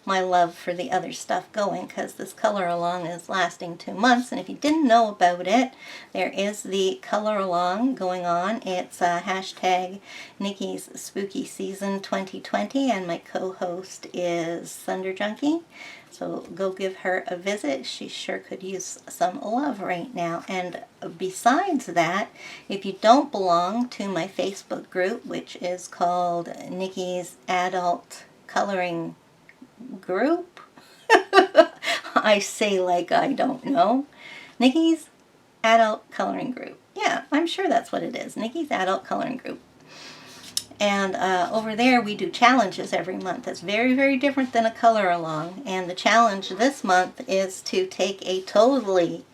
S1: my love for the other stuff going, because this color along is lasting 2 months. And if you didn't know about it, there is the color along going on. It's hashtag Nikki's Spooky Season 2020, and my co-host is Thunder Junkie. So go give her a visit. She sure could use some love right now. And besides that, if you don't belong to my Facebook group, which is called Nikki's Adult Coloring Group, I say like I don't know. Nikki's Adult Coloring Group. Yeah, I'm sure that's what it is. Nikki's Adult Coloring Group. And over there we do challenges every month. It's very, very different than a color along. And the challenge this month is to take a totally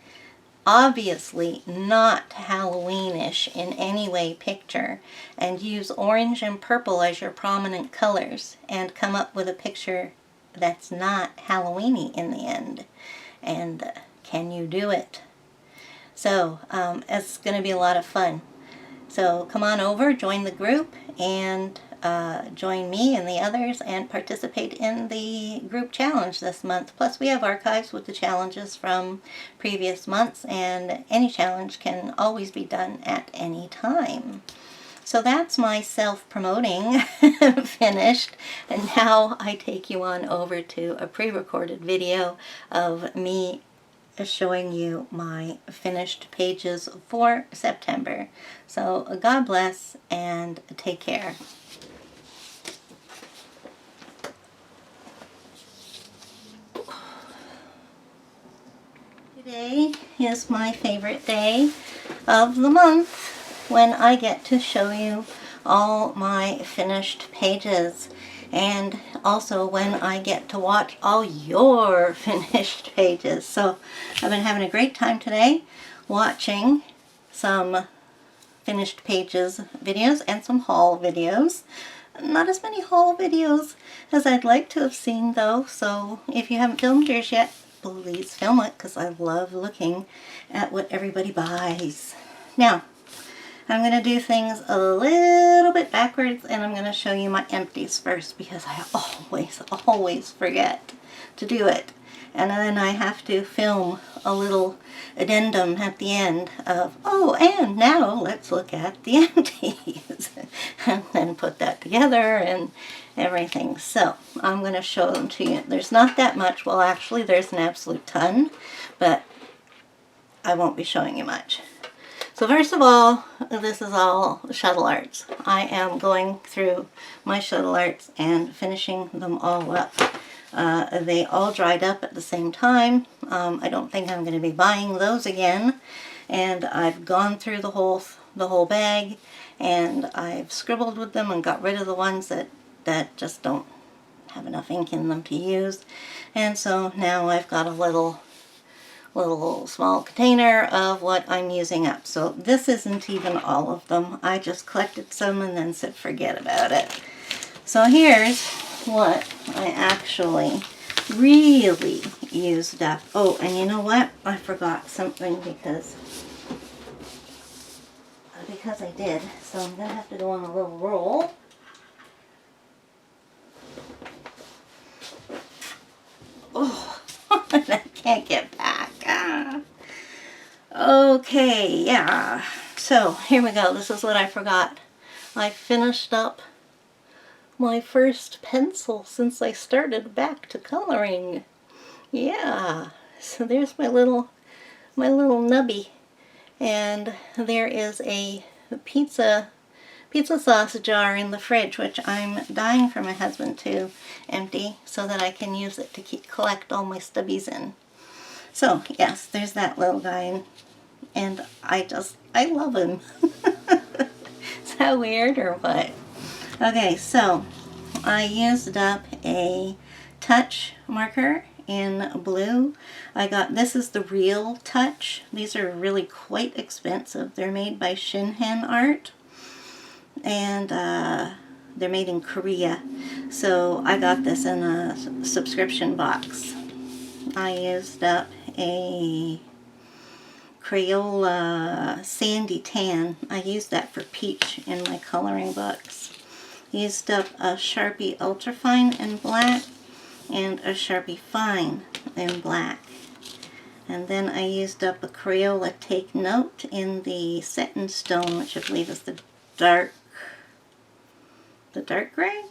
S1: obviously not Halloweenish in any way picture, and use orange and purple as your prominent colors and come up with a picture that's not Halloweeny in the end. And can you do it? So it's going to be a lot of fun. So come on over, join the group, and join me and the others and participate in the group challenge this month. Plus we have archives with the challenges from previous months, and any challenge can always be done at any time. So that's my self-promoting finished, and now I take you on over to a pre-recorded video of me showing you my finished pages for September. So God bless and take care. Today is my favorite day of the month, when I get to show you all my finished pages, and also when I get to watch all your finished pages. So I've been having a great time today watching some finished pages videos and some haul videos. Not as many haul videos as I'd like to have seen though, so if you haven't filmed yours yet, please film it, because I love looking at what everybody buys. Now, I'm going to do things a little bit backwards, and I'm going to show you my empties first, because I always forget to do it. And then I have to film a little addendum at the end of, oh, and now let's look at the empties. And then put that together and everything. So I'm going to show them to you. There's not that much. Well, actually, there's an absolute ton, but I won't be showing you much. So first of all, this is all shuttle arts. I am going through my shuttle arts and finishing them all up. They all dried up at the same time. I don't think I'm going to be buying those again. And I've gone through the whole bag, and I've scribbled with them and got rid of the ones that just don't have enough ink in them to use. And so now I've got a little small container of what I'm using up. So this isn't even all of them. I just collected some and then said forget about it. So here's what I actually really used up. Oh, and you know what? I forgot something because I did. So I'm going to have to go on a little roll. Oh, I can't get back. Okay, yeah. So here we go. This is what I forgot. I finished up my first pencil since I started back to coloring. Yeah. So there's my little nubby, and there is a pizza sauce jar in the fridge, which I'm dying for my husband to empty so that I can use it to collect all my stubbies in. So yes, there's that little guy, and I love him. Is that weird or what? Okay, so I used up a touch marker in blue. This is the Real Touch. These are really quite expensive. They're made by Shinhan Art, and they're made in Korea. So I got this in a subscription box. I used up a Crayola Sandy Tan. I used that for peach in my coloring books. Used up a Sharpie Ultrafine in black and a Sharpie Fine in black. And then I used up a Crayola Take Note in the Set in Stone, which I believe is the dark gray.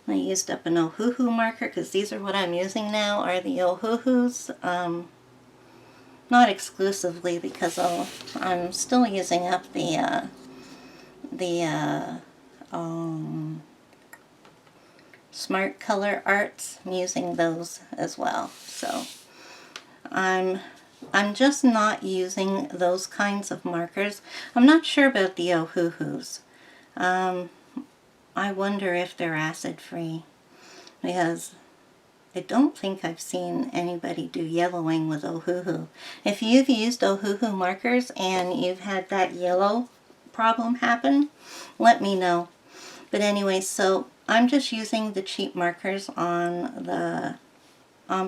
S1: I used up an Ohuhu marker, because these are what I'm using now, are the Ohuhus. Not exclusively, because I'm still using up the Smart Color Arts. I'm using those as well. So I'm just not using those kinds of markers. I'm not sure about the Ohuhus. I wonder if they're acid free, because I don't think I've seen anybody do yellowing with Ohuhu. If you've used Ohuhu markers and you've had that yellow problem happen, let me know. But anyway, so I'm just using the cheap markers on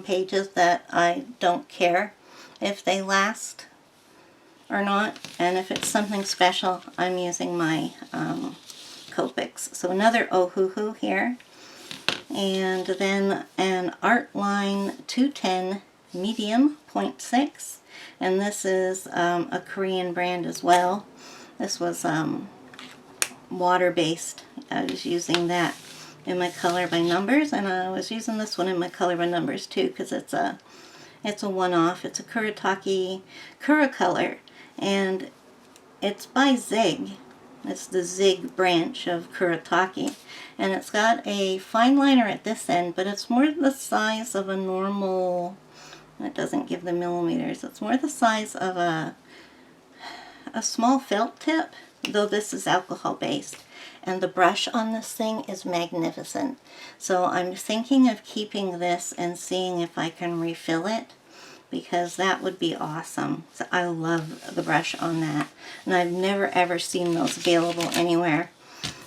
S1: pages that I don't care if they last or not. And if it's something special, I'm using my Copics. So another Ohuhu here. And then an Art Line 210 medium 0.6. And this is a Korean brand as well. This was water-based. I was using that in my color by numbers, and I was using this one in my color by numbers too, because it's a one-off. It's a Kuretake Color, and it's by Zig. It's the Zig branch of Kuretake, and it's got a fine liner at this end, but it's more the size of a normal. It doesn't give the millimeters. It's more the size of a small felt tip, though this is alcohol based. And the brush on this thing is magnificent. So I'm thinking of keeping this and seeing if I can refill it, because that would be awesome. So I love the brush on that. And I've never ever seen those available anywhere.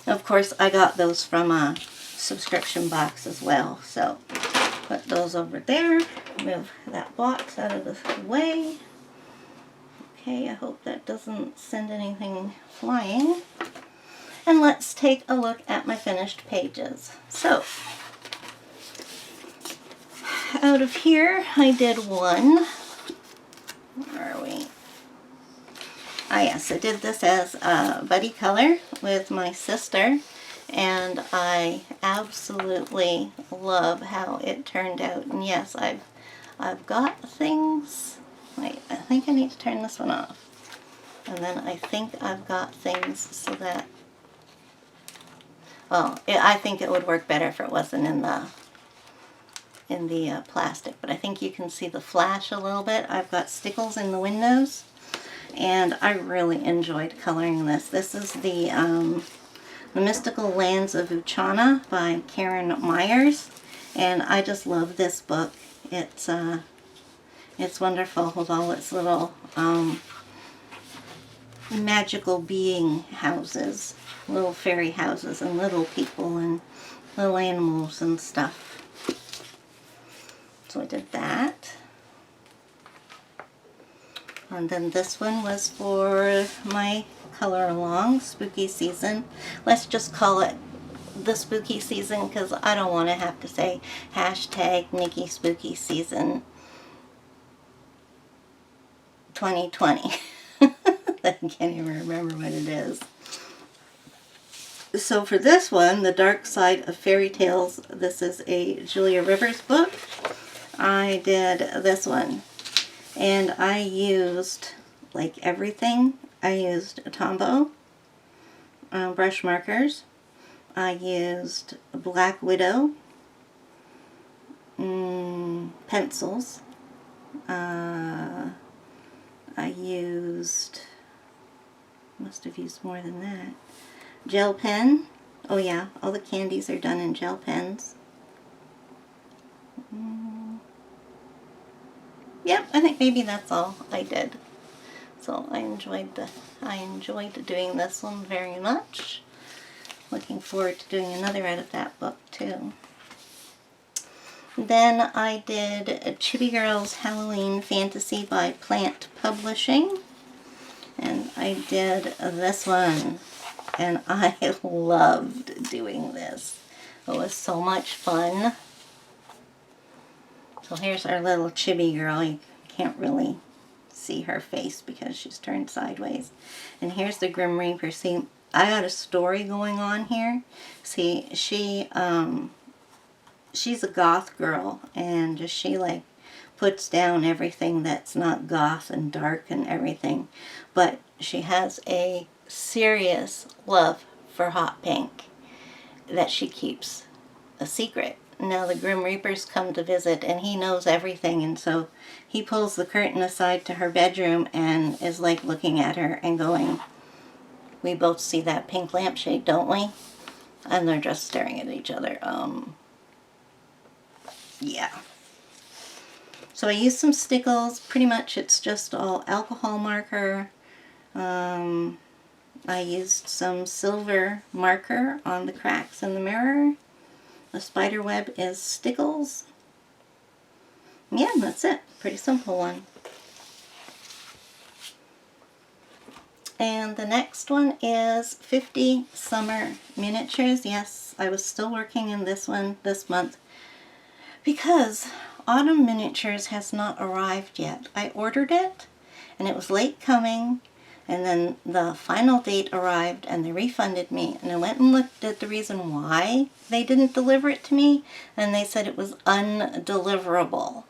S1: Of course, I got those from a subscription box as well. So put those over there. Move that box out of the way. Okay, I hope that doesn't send anything flying. And let's take a look at my finished pages. So, out of here, I did one. Where are we? Ah, yes, I did this as a buddy color with my sister, and I absolutely love how it turned out. And yes, I've got things. Wait, I think I need to turn this one off. And then I think I've got things so that, well, I think it would work better if it wasn't in the plastic, but I think you can see the flash a little bit. I've got stickles in the windows, and I really enjoyed coloring this. This is the Mystical Lands of Uchana by Karen Myers, and I just love this book. It's wonderful with all its little magical being houses, little fairy houses, and little people and little animals and stuff. So I did that. And then this one was for my color along spooky season. Let's just call it the spooky season, because I don't want to have to say hashtag Nikki Spooky Season 2020. I can't even remember what it is. So for this one, The Dark Side of Fairy Tales, this is a Julia Rivers book. I did this one, and I used, like everything, I used Tombow brush markers. I used Black Widow pencils. I used, must have used more than that, gel pen. Oh yeah, all the candies are done in gel pens. Yep, I think maybe that's all I did. So I enjoyed doing this one very much. Looking forward to doing another out of that book too. Then I did Chibi Girls Halloween Fantasy by Plant Publishing. And I did this one. And I loved doing this. It was so much fun. So here's our little chibi girl. You can't really see her face because she's turned sideways. And here's the Grim Reaper. See, I got a story going on here. See, she's a goth girl, and she like puts down everything that's not goth and dark and everything. But she has a serious love for hot pink that she keeps a secret. Now the Grim Reapers come to visit, and he knows everything, and so he pulls the curtain aside to her bedroom and is like looking at her and going, "We both see that pink lampshade, don't we?" And they're just staring at each other. yeah. So I used some stickles. Pretty much it's just all alcohol marker. I used some silver marker on the cracks in the mirror. The spider web is stickles. Yeah, that's it. Pretty simple one. And the next one is 50 Summer Miniatures. Yes, I was still working in this one this month because Autumn Miniatures has not arrived yet. I ordered it and it was late coming, and then the final date arrived and they refunded me, and I went and looked at the reason why they didn't deliver it to me, and they said it was undeliverable.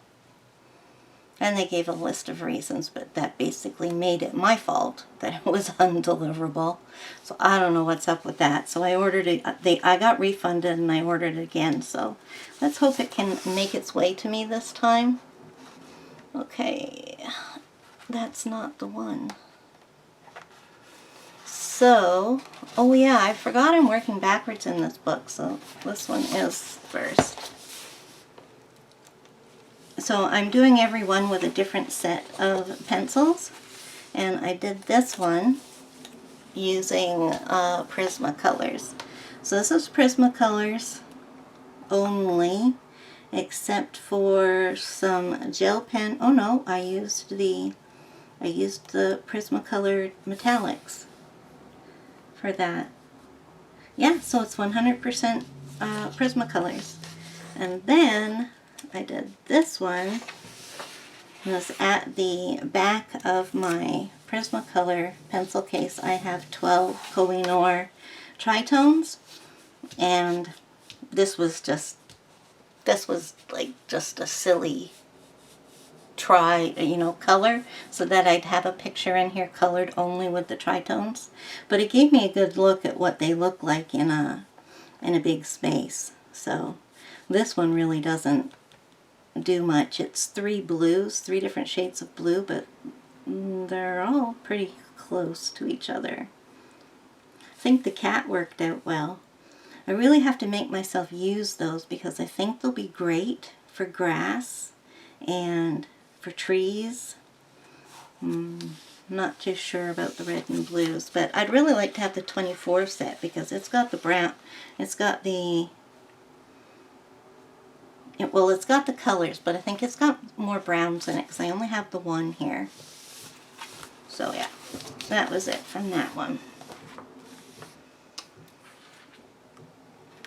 S1: And they gave a list of reasons, but that basically made it my fault that it was undeliverable. So I don't know what's up with that. So I ordered it. I got refunded and I ordered it again. So let's hope it can make its way to me this time. Okay, that's not the one. So, oh yeah, I forgot I'm working backwards in this book. So this one is first. So I'm doing every one with a different set of pencils, and I did this one using Prismacolors. So this is Prismacolors only, except for some gel pen. Oh no, I used the Prismacolor metallics for that. Yeah, so it's 100% Prismacolors. And then I did this one. It was at the back of my Prismacolor pencil case. I have 12 Kohinoor tritones, and this was like just a silly color, so that I'd have a picture in here colored only with the tritones. But it gave me a good look at what they look like in a big space. So this one really doesn't do much. It's three different shades of blue, but they're all pretty close to each other. I think the cat worked out well. I really have to make myself use those because I think they'll be great for grass and for trees. Not too sure about the red and blues, but I'd really like to have the 24 set because it's got the brown, it's got the it's got the colors, but I think it's got more browns in it because I only have the one here. So yeah, that was it from that one.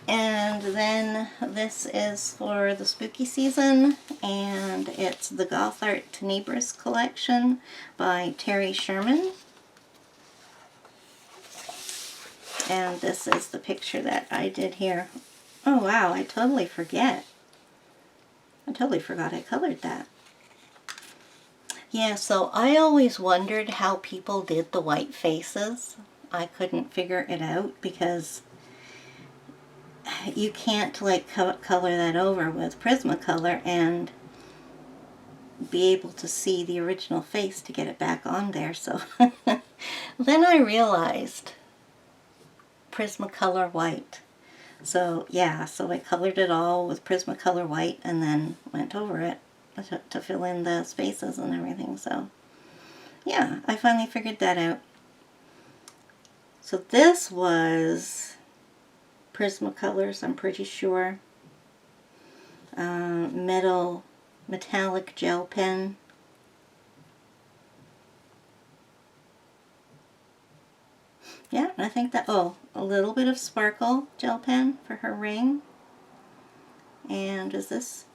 S1: And then this is for the spooky season, and it's the Goth Art Tenebris collection by Terry Sherman. And this is the picture that I did here. Oh wow, I totally forget. I totally forgot I colored that. Yeah, so I always wondered how people did the white faces. I couldn't figure it out because you can't like color that over with Prismacolor and be able to see the original face to get it back on there. So then I realized Prismacolor white. So yeah, so I colored it all with Prismacolor white and then went over it to fill in the spaces and everything. So yeah, I finally figured that out. So this was Prismacolors, I'm pretty sure. Metallic gel pen. Yeah, I think that, a little bit of sparkle gel pen for her ring. And is this?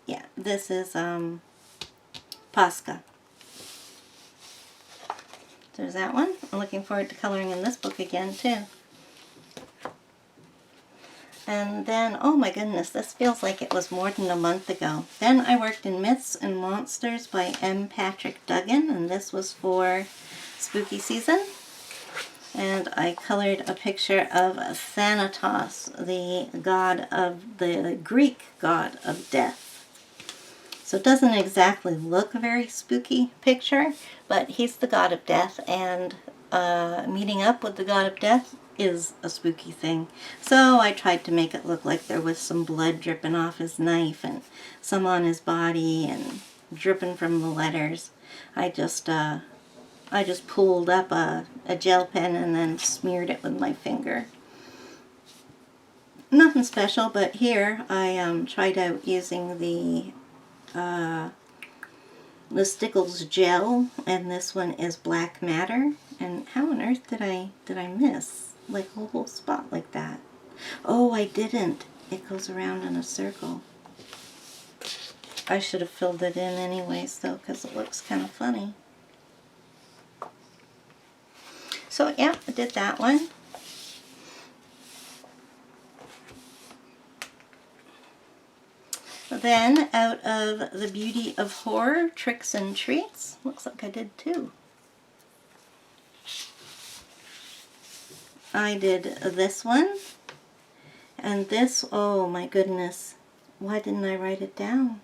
S1: Yeah, this is Posca. There's that one. I'm looking forward to coloring in this book again too. And then, oh my goodness, this feels like it was more than a month ago. Then I worked in Myths and Monsters by M. Patrick Duggan, and this was for spooky season. And I colored a picture of Thanatos, the Greek god of death. So it doesn't exactly look a very spooky picture, but he's the god of death, and meeting up with the god of death is a spooky thing. So I tried to make it look like there was some blood dripping off his knife and some on his body and dripping from the letters. I just pulled up a gel pen and then smeared it with my finger. Nothing special, but here I tried out using the Stickles gel, and this one is black matter. And how on earth did I miss like a whole spot like that? Oh, I didn't. It goes around in a circle. I should have filled it in anyways though, because it looks kind of funny. So yeah, I did that one. Then, out of The Beauty of Horror, Tricks and Treats, looks like I did two. I did this one, and this, oh my goodness, why didn't I write it down?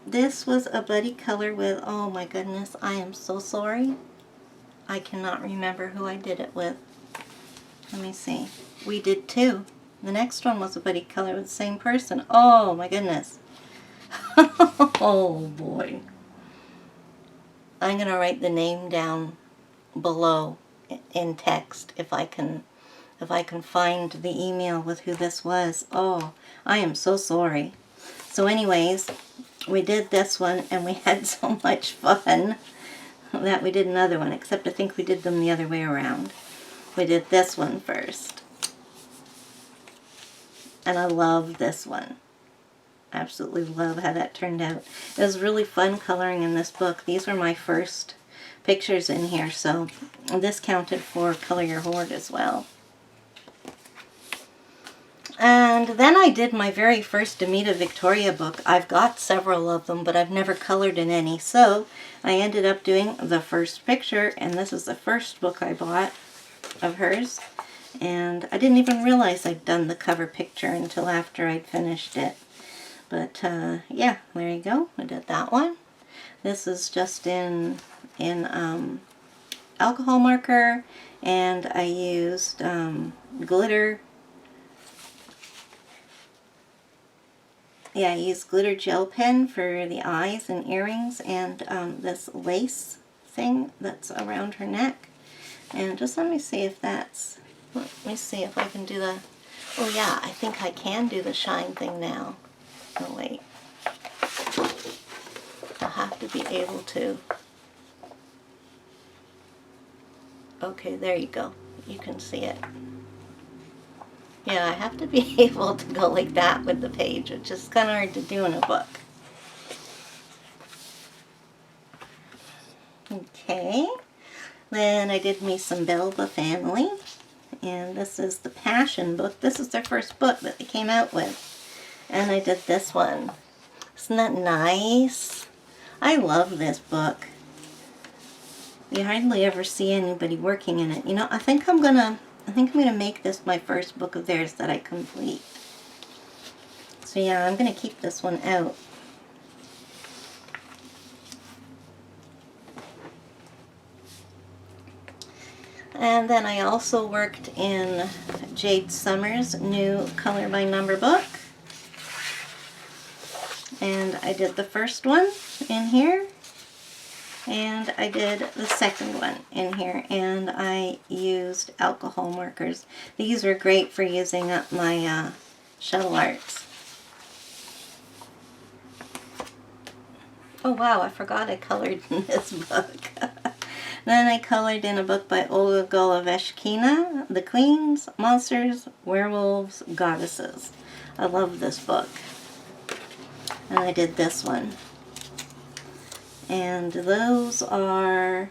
S1: This was a buddy color with, oh my goodness, I am so sorry. I cannot remember who I did it with. Let me see. We did two. The next one was a buddy color with the same person. Oh my goodness. Oh boy. I'm going to write the name down below in text if I can find the email with who this was. Oh, I am so sorry. So anyways, we did this one and we had so much fun that we did another one, except I think we did them the other way around. We did this one first. And I love this one. Absolutely love how that turned out. It was really fun coloring in this book. These were my first pictures in here, so this counted for Color Your Hoard as well. And then I did my very first Demita Victoria book. I've got several of them, but I've never colored in any. So I ended up doing the first picture, and this is the first book I bought of hers. And I didn't even realize I'd done the cover picture until after I'd finished it. But yeah, there you go. I did that one. This is just in alcohol marker, and I used glitter. Yeah, I used glitter gel pen for the eyes and earrings, and this lace thing that's around her neck. And just let me see if that's... Let me see if I can do the... Oh yeah, I think I can do the shine thing now. Oh wait. I'll have to be able to. Okay, there you go. You can see it. Yeah, I have to be able to go like that with the page, which is kind of hard to do in a book. Okay. Then I did me some Belva Family. And this is the Passion book. This is their first book that they came out with. And I did this one. Isn't that nice? I love this book. You hardly ever see anybody working in it. You know, I think I'm gonna make this my first book of theirs that I complete. So yeah, I'm gonna keep this one out. And then I also worked in Jade Summers' new Color by Number book. And I did the first one in here. And I did the second one in here. And I used alcohol markers. These are great for using up my shuttle arts. Oh wow, I forgot I colored in this book. Then I colored in a book by Olga Goloveshkina, The Queens, Monsters, Werewolves, Goddesses. I love this book. And I did this one. And those are,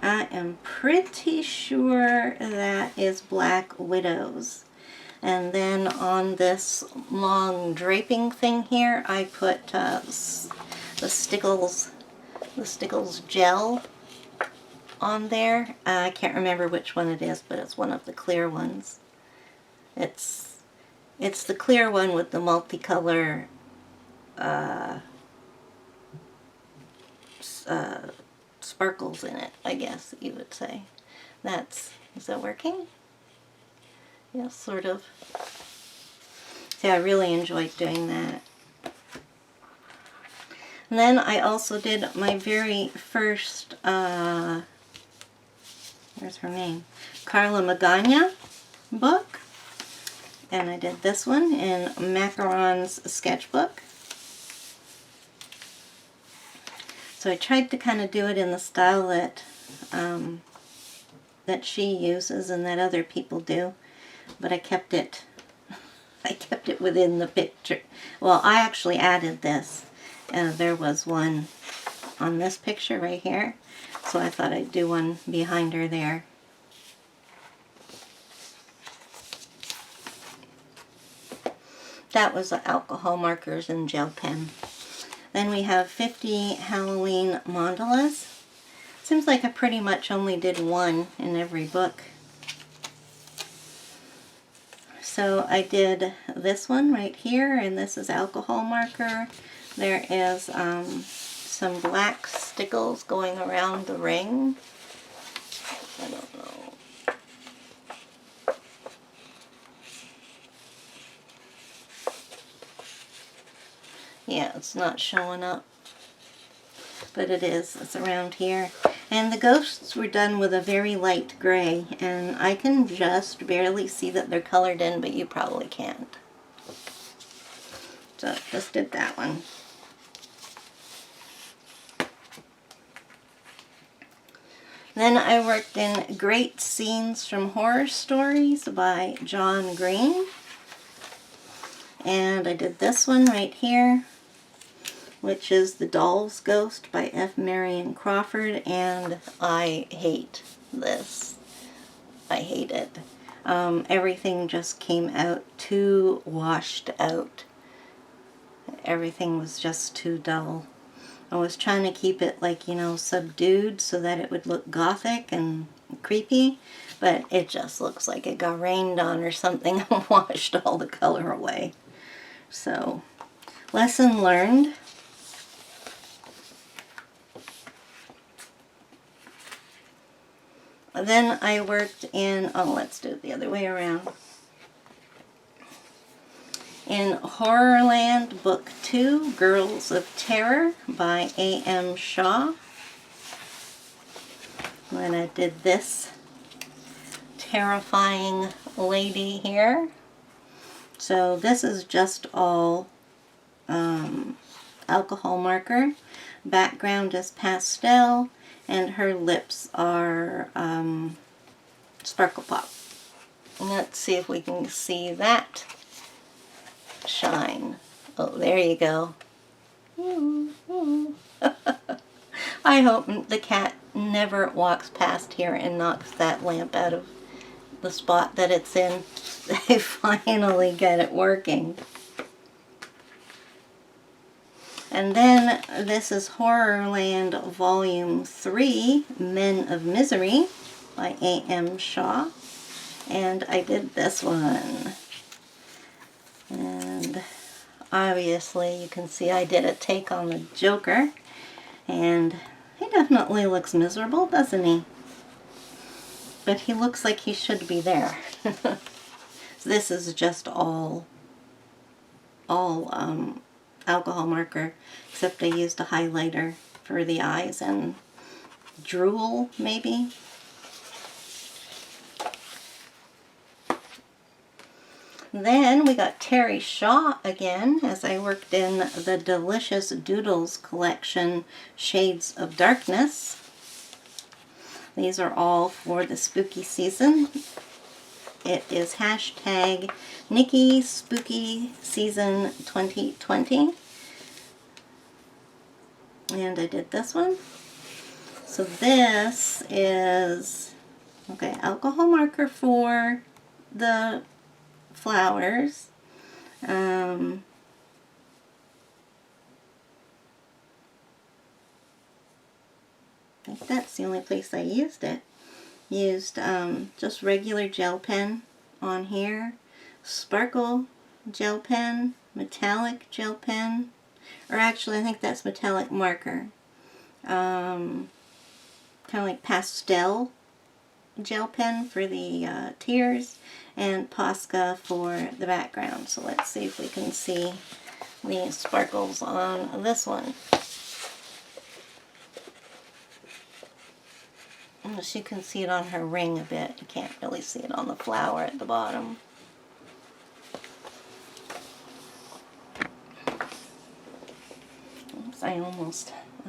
S1: I am pretty sure that is Black Widows. And then on this long draping thing here, I put the Stickles gel on there. I can't remember which one it is, but it's one of the clear ones. It's the clear one with the multicolor sparkles in it, I guess you would say. Is that working? Yeah, sort of. See, I really enjoyed doing that. And then I also did my very first, where's her name? Carla Magana book. And I did this one in Macaron's sketchbook. So I tried to kind of do it in the style that that she uses and that other people do, but I kept it within the picture. Well, I actually added this. There was one on this picture right here, so I thought I'd do one behind her there. That was the alcohol markers and gel pen. Then we have 50 Halloween mandalas. Seems like I pretty much only did one in every book. So I did this one right here, and this is alcohol marker. There is some black stickles going around the ring. I don't know. Yeah, it's not showing up, but it is. It's around here. And the ghosts were done with a very light gray, and I can just barely see that they're colored in, but you probably can't. So just did that one. Then I worked in Great Scenes from Horror Stories by John Green. And I did this one right here, which is The Doll's Ghost by F. Marion Crawford, and I hate this. I hate it. Everything just came out too washed out. Everything was just too dull. I was trying to keep it like, you know, subdued so that it would look gothic and creepy, but it just looks like it got rained on or something and washed all the color away. So, lesson learned. Then I worked in, oh, let's do it the other way around. In Horrorland Book 2, Girls of Terror by A.M. Shaw. Then I did this terrifying lady here. So this is just all alcohol marker. Background is pastel, and her lips are Sparkle Pop. Let's see if we can see that shine. Oh, there you go. I hope the cat never walks past here and knocks that lamp out of the spot that it's in. They finally get it working. And then this is Horrorland Volume 3, Men of Misery by A.M. Shaw. And I did this one. And obviously you can see I did a take on the Joker. And he definitely looks miserable, doesn't he? But he looks like he should be there. So this is just all alcohol marker, except I used a highlighter for the eyes and drool, maybe. Then we got Terry Shaw again, as I worked in the Delicious Doodles collection, Shades of Darkness. These are all for the spooky season. It is hashtag Nikki Spooky Season 2020. And I did this one. So this is, okay, alcohol marker for the flowers. I think that's the only place I used it. Used just regular gel pen on here, sparkle gel pen, metallic gel pen, or actually I think that's metallic marker. kind of like pastel gel pen for the tears, and Posca for the background. So let's see if we can see the sparkles on this one. Unless you can see it on her ring a bit. You can't really see it on the flower at the bottom. Oops, I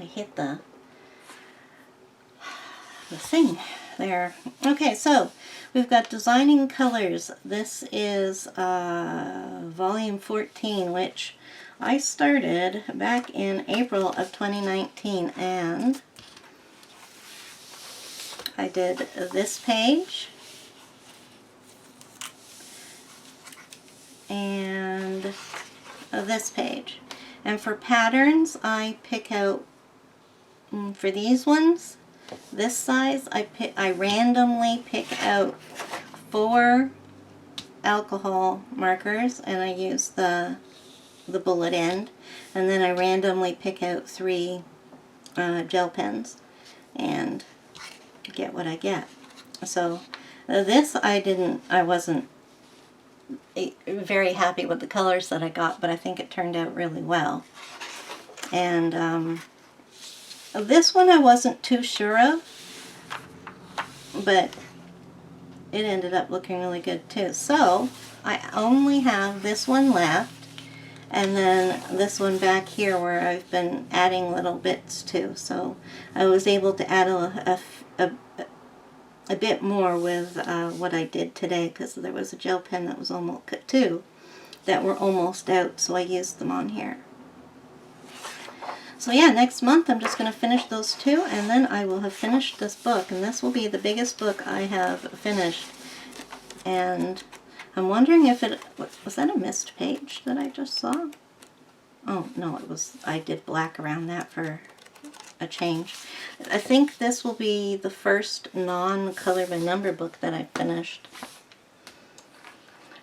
S1: hit the thing there. Okay, so we've got Designing Colors. This is volume 14, which I started back in April of 2019, and I did this page and this page. And for patterns, I pick out, for these ones, this size, I randomly pick out 4 alcohol markers, and I use the bullet end, and then I randomly pick out 3 gel pens and get what I get. So this I wasn't very happy with the colors that I got, but I think it turned out really well. And this one I wasn't too sure of, but it ended up looking really good too. So I only have this one left, and then this one back here where I've been adding little bits to. So I was able to add a bit more with what I did today, because there was a gel pen that was almost cut too, that were almost out, so I used them on here. So yeah, next month I'm just going to finish those 2, and then I will have finished this book, and this will be the biggest book I have finished. And I'm wondering if it was that a missed page that I just saw? Oh no, it was. I did black around that for a change. I think this will be the first non-color by number book that I finished.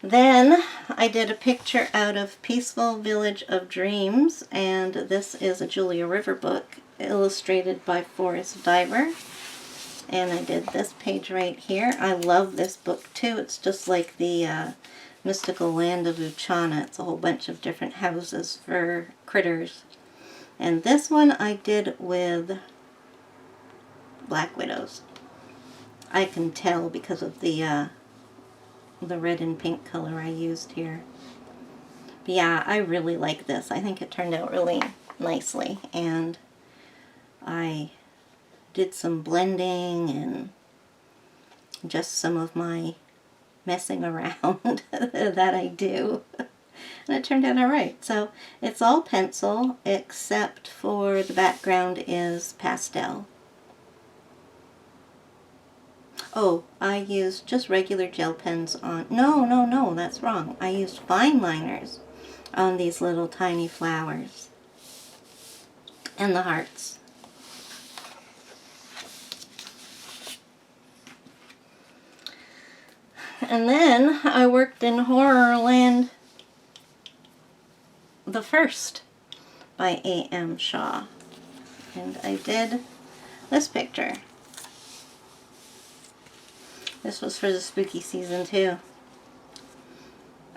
S1: Then I did a picture out of Peaceful Village of Dreams, and this is a Julia River book illustrated by Forrest Diver. And I did this page right here. I love this book too. It's just like the Mystical Land of Uchana. It's a whole bunch of different houses for critters. And this one I did with Black Widows. I can tell because of the red and pink color I used here. But yeah, I really like this. I think it turned out really nicely, and I did some blending and just some of my messing around that I do. And it turned out alright. So it's all pencil, except for the background is pastel. Oh, I used just regular gel pens on... No, that's wrong. I used fine liners on these little tiny flowers. And the hearts. And then I worked in Horrorland the First by A.M. Shaw. And I did this picture. This was for the spooky season too.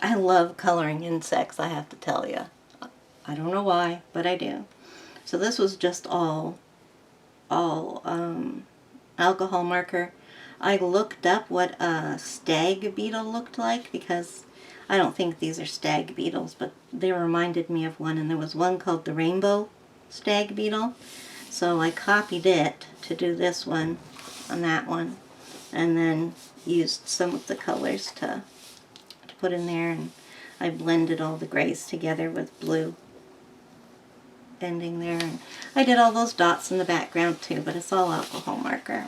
S1: I love coloring insects, I have to tell you. I don't know why, but I do. So this was just all alcohol marker. I looked up what a stag beetle looked like, because I don't think these are stag beetles, but they reminded me of one, and there was one called the rainbow stag beetle. So I copied it to do this one on that one, and then used some of the colors to put in there, and I blended all the grays together with blue ending there. And I did all those dots in the background too, but it's all alcohol marker.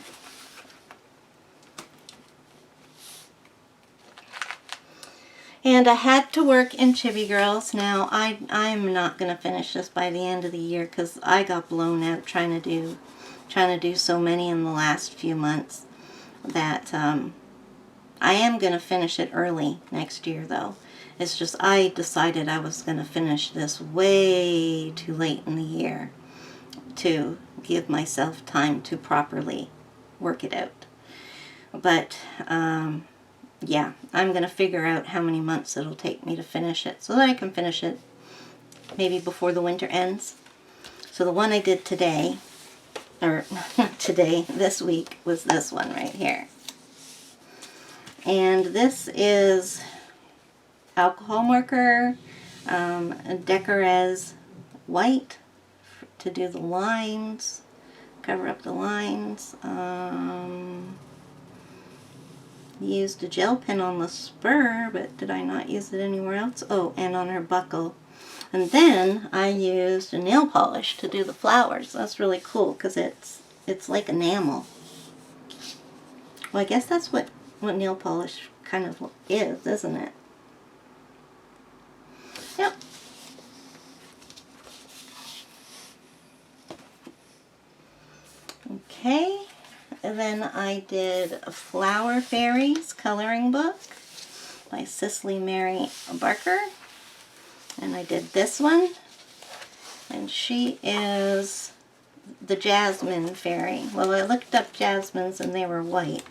S1: And I had to work in Chibi Girls. Now, I'm not going to finish this by the end of the year, because I got blown out trying to do so many in the last few months that I am going to finish it early next year, though. It's just I decided I was going to finish this way too late in the year to give myself time to properly work it out. But yeah, I'm going to figure out how many months it'll take me to finish it so that I can finish it maybe before the winter ends. So the one I did today, or not today, this week, was this one right here. And this is alcohol marker, Decorez white to do the lines, cover up the lines. Used a gel pen on the spur, but did I not use it anywhere else? Oh, and on her buckle. And then I used a nail polish to do the flowers. That's really cool because it's like enamel. Well, I guess that's what nail polish kind of is, isn't it? Yep. Okay. And then I did a Flower Fairies coloring book by Cicely Mary Barker. And I did this one. And she is the Jasmine Fairy. Well, I looked up jasmines and they were white.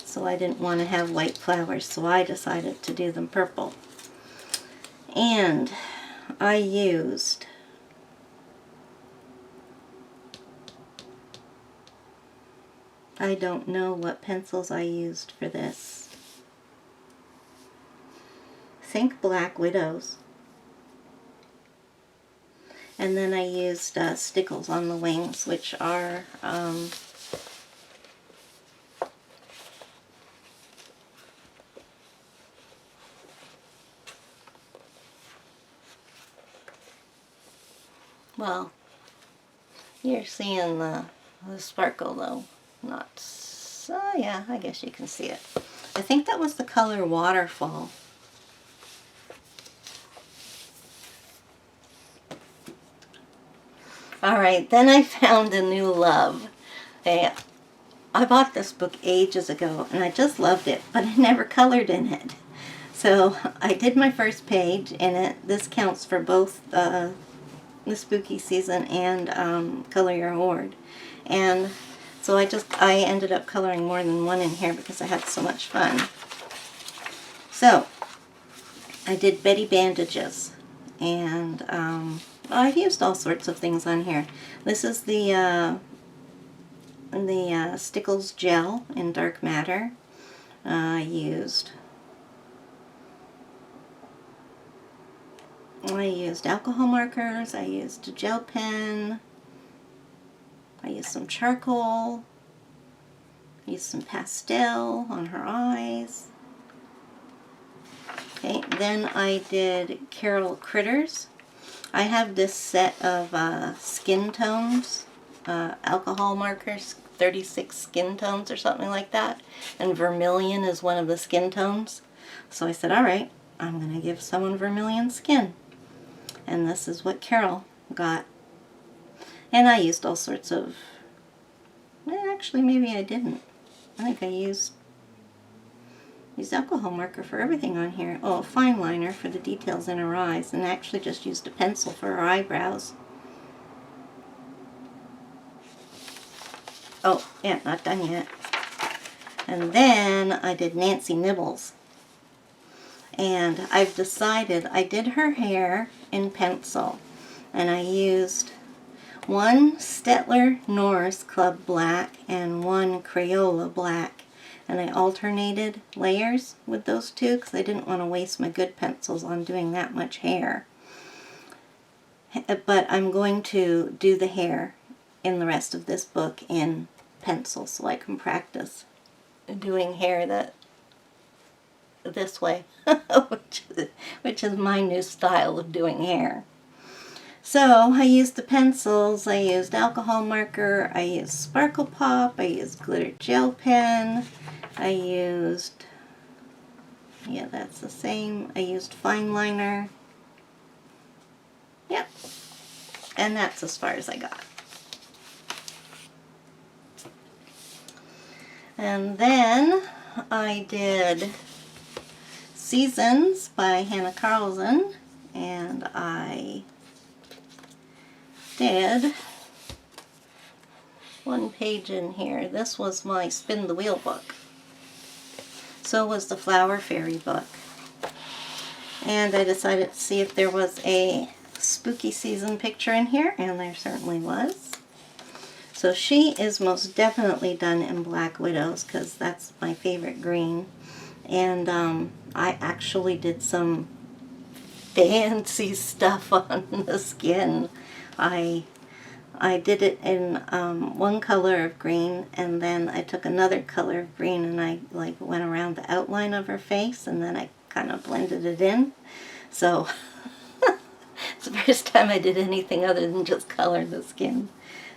S1: So I didn't want to have white flowers, so I decided to do them purple. And I used I don't know what pencils I used for this. I think Black Widows. And then I used Stickles on the wings, which are well, you're seeing the sparkle though. Not so, yeah, I guess you can see it. I think that was the color Waterfall. Alright, then I found a new love. I bought this book ages ago and I just loved it, but I never colored in it. So I did my first page in it. This counts for both the spooky season and Color Your Hoard. And so I ended up coloring more than one in here because I had so much fun. So I did Betty Bandages, and I've used all sorts of things on here. This is the Stickles gel in Dark Matter. I used alcohol markers, I used a gel pen, I used some charcoal, I used some pastel on her eyes. Okay, then I did Carol Critters. I have this set of skin tones, alcohol markers, 36 skin tones or something like that, and vermilion is one of the skin tones. So I said, alright, I'm going to give someone vermilion skin. And this is what Carol got. And I used all sorts of, well, actually maybe I didn't. I think I used alcohol marker for everything on here. Oh, a fine liner for the details in her eyes, and actually just used a pencil for her eyebrows. Oh, yeah, not done yet. And then I did Nancy Nibbles. And I've decided, I did her hair in pencil, and I used one Stettler Norris Club Black and one Crayola Black, and I alternated layers with those two because I didn't want to waste my good pencils on doing that much hair. But I'm going to do the hair in the rest of this book in pencil so I can practice doing hair this way, which is my new style of doing hair. So I used the pencils, I used alcohol marker, I used Sparkle Pop, I used glitter gel pen, I used, yeah, that's the same, I used fine liner. Yep, and that's as far as I got. And then I did Seasons by Hannah Carlson, and I did one page in here. This was my Spin the Wheel book. So was the Flower Fairy book. And I decided to see if there was a spooky season picture in here, and there certainly was. So she is most definitely done in Black Widows because that's my favorite green. And I actually did some fancy stuff on the skin. I did it in one color of green, and then I took another color of green and I like went around the outline of her face, and then I kind of blended it in. So it's the first time I did anything other than just color the skin.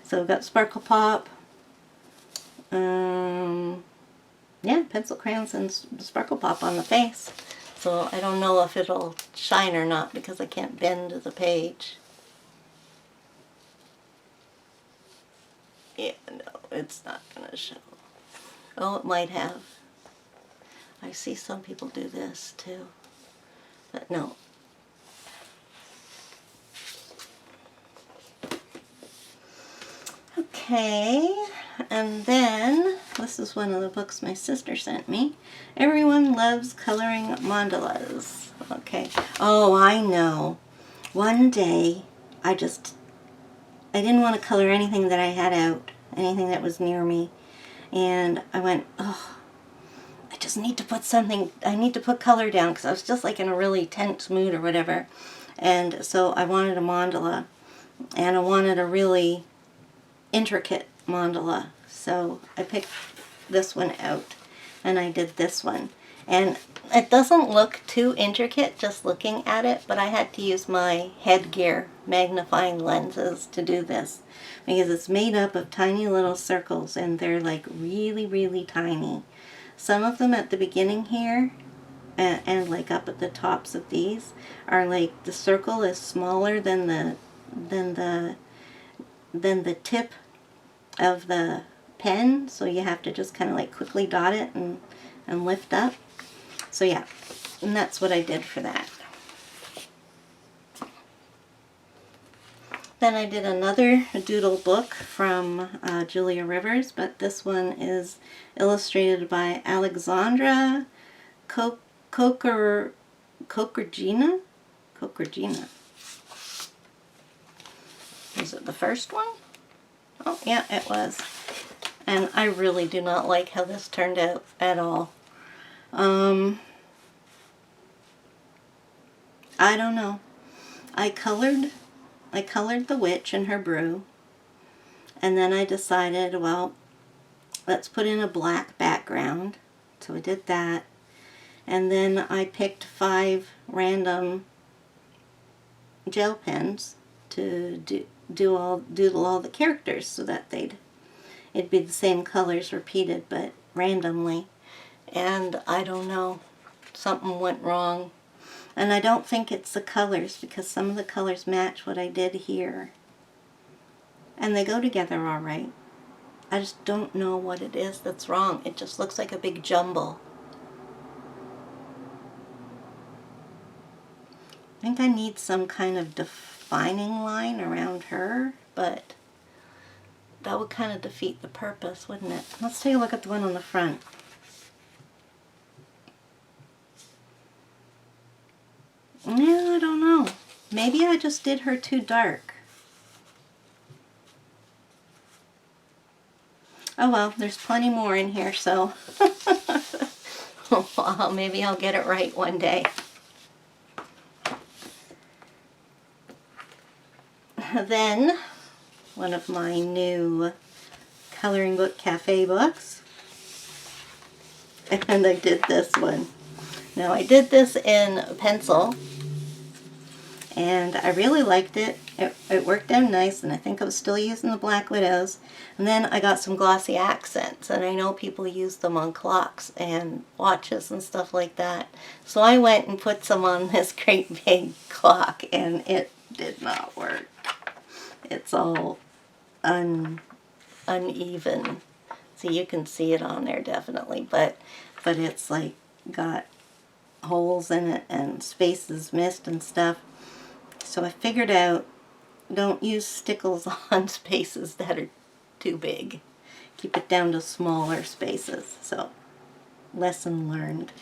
S1: So I've got Sparkle Pop, yeah, pencil crayons and Sparkle Pop on the face. So I don't know if it'll shine or not because I can't bend the page. Yeah, no, it's not going to show. Oh, it might have. I see some people do this too, but no. Okay, and then this is one of the books my sister sent me. Everyone Loves Coloring Mandalas. Okay. Oh, I know. One day, I didn't want to color anything that I had out, anything that was near me. And I went, oh, I just need to put something, I need to put color down because I was just like in a really tense mood or whatever. And so I wanted a mandala, and I wanted a really intricate mandala. So I picked this one out and I did this one. And it doesn't look too intricate just looking at it, but I had to use my headgear magnifying lenses to do this because it's made up of tiny little circles, and they're like really, really tiny. Some of them at the beginning here and like up at the tops of these are like the circle is smaller than the tip of the pen, so you have to just kind of like quickly dot it and lift up. So yeah, and that's what I did for that. Then I did another doodle book from Julia Rivers, but this one is illustrated by Alexandra Kokorjina. Was it the first one? Oh, yeah, it was. And I really do not like how this turned out at all. I don't know. I colored the witch and her brew, and then I decided, well, let's put in a black background. So I did that, and then I picked 5 random gel pens to doodle all the characters so that it'd be the same colors repeated but randomly. And I don't know, something went wrong. And I don't think it's the colors because some of the colors match what I did here. And they go together all right. I just don't know what it is that's wrong. It just looks like a big jumble. I think I need some kind of defining line around her, but that would kind of defeat the purpose, wouldn't it? Let's take a look at the one on the front. Yeah, I don't know. Maybe I just did her too dark. Oh well, there's plenty more in here, so well, maybe I'll get it right one day. Then, one of my new Coloring Book Cafe books, and I did this one. Now I did this in pencil, and I really liked it. It worked out nice, and I think I was still using the Black Widows. And then I got some glossy accents, and I know people use them on clocks and watches and stuff like that. So I went and put some on this great big clock, and it did not work. It's all uneven. So you can see it on there definitely, but it's like got holes in it and spaces missed and stuff. So I figured out, don't use stickles on spaces that are too big. Keep it down to smaller spaces. So, lesson learned.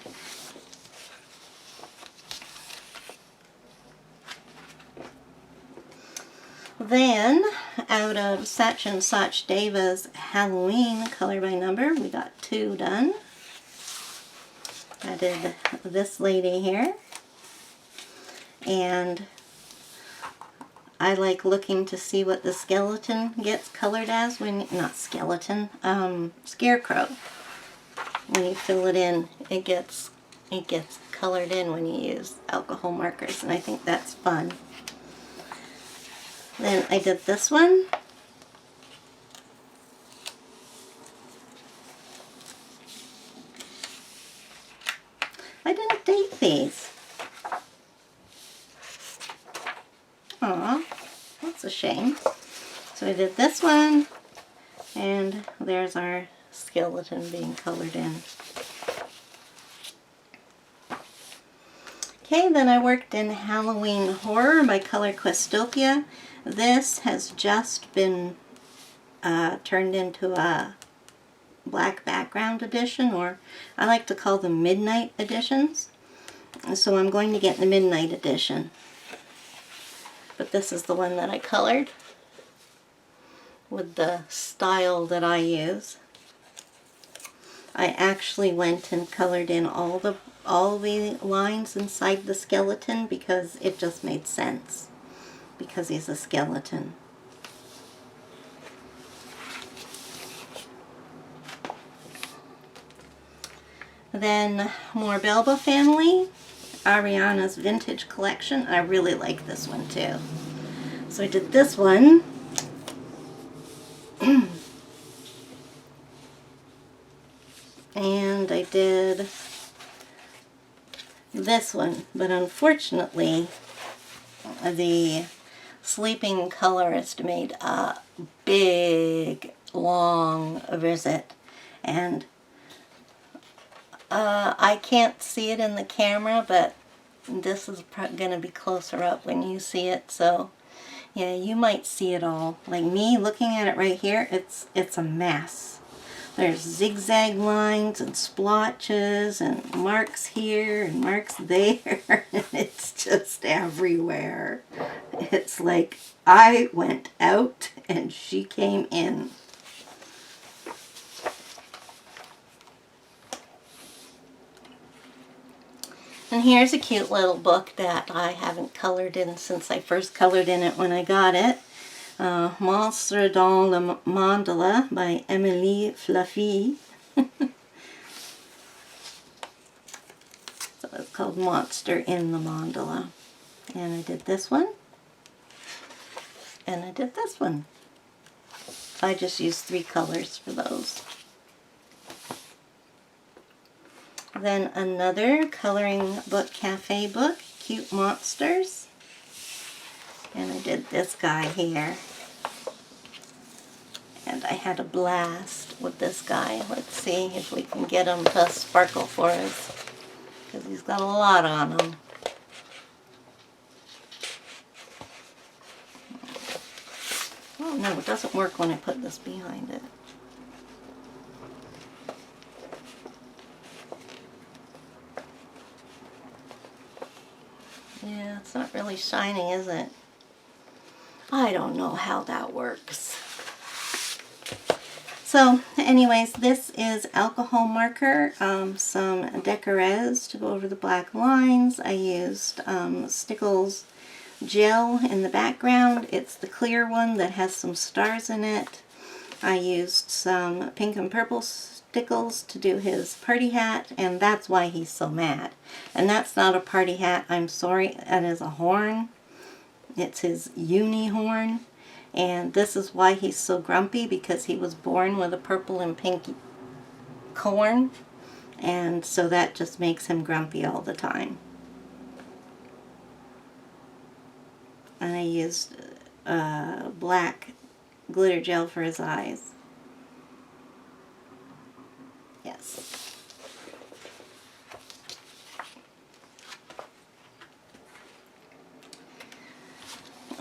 S1: Then, out of Sach and Sach Deva's Halloween color by number, we got 2 done. I did this lady here. And I like looking to see what the skeleton gets colored as when, not skeleton, scarecrow. When you fill it in, it gets colored in when you use alcohol markers, and I think that's fun. Then I did this one. I didn't date these. Aw, that's a shame. So I did this one, and there's our skeleton being colored in. Okay, then I worked in Halloween Horror by Color Questopia. This has just been turned into a black background edition, or I like to call them midnight editions. So I'm going to get the midnight edition. But this is the one that I colored with the style that I use. I actually went and colored in all the lines inside the skeleton because it just made sense, because he's a skeleton. Then more Belba family, Ariana's Vintage Collection. I really like this one too. So I did this one. And I did this one, but unfortunately the sleeping colorist made a big long visit, and I can't see it in the camera, but this is going to be closer up when you see it, so yeah, you might see it all. Like me looking at it right here, it's a mess. There's zigzag lines and splotches and marks here and marks there. It's just everywhere. It's like I went out and she came in. And here's a cute little book that I haven't colored in since I first colored in it when I got it. Monstre dans le Mandala by Emily Fluffy. So it's called Monster in the Mandala. And I did this one. And I did this one. I just used 3 colors for those. Then another coloring book cafe book, Cute Monsters. And I did this guy here. And I had a blast with this guy. Let's see if we can get him to sparkle for us, because he's got a lot on him. Oh no, it doesn't work when I put this behind it. Yeah, it's not really shining, is it? I don't know how that works. So, anyways, this is alcohol marker, some Decorez to go over the black lines. I used Stickles gel in the background. It's the clear one that has some stars in it. I used some pink and purple Stickles to do his party hat, and that's why he's so mad. And that's not a party hat, I'm sorry, that is a horn. It's his uni horn. And this is why he's so grumpy, because he was born with a purple and pink corn. And so that just makes him grumpy all the time. And I used black glitter gel for his eyes. Yes.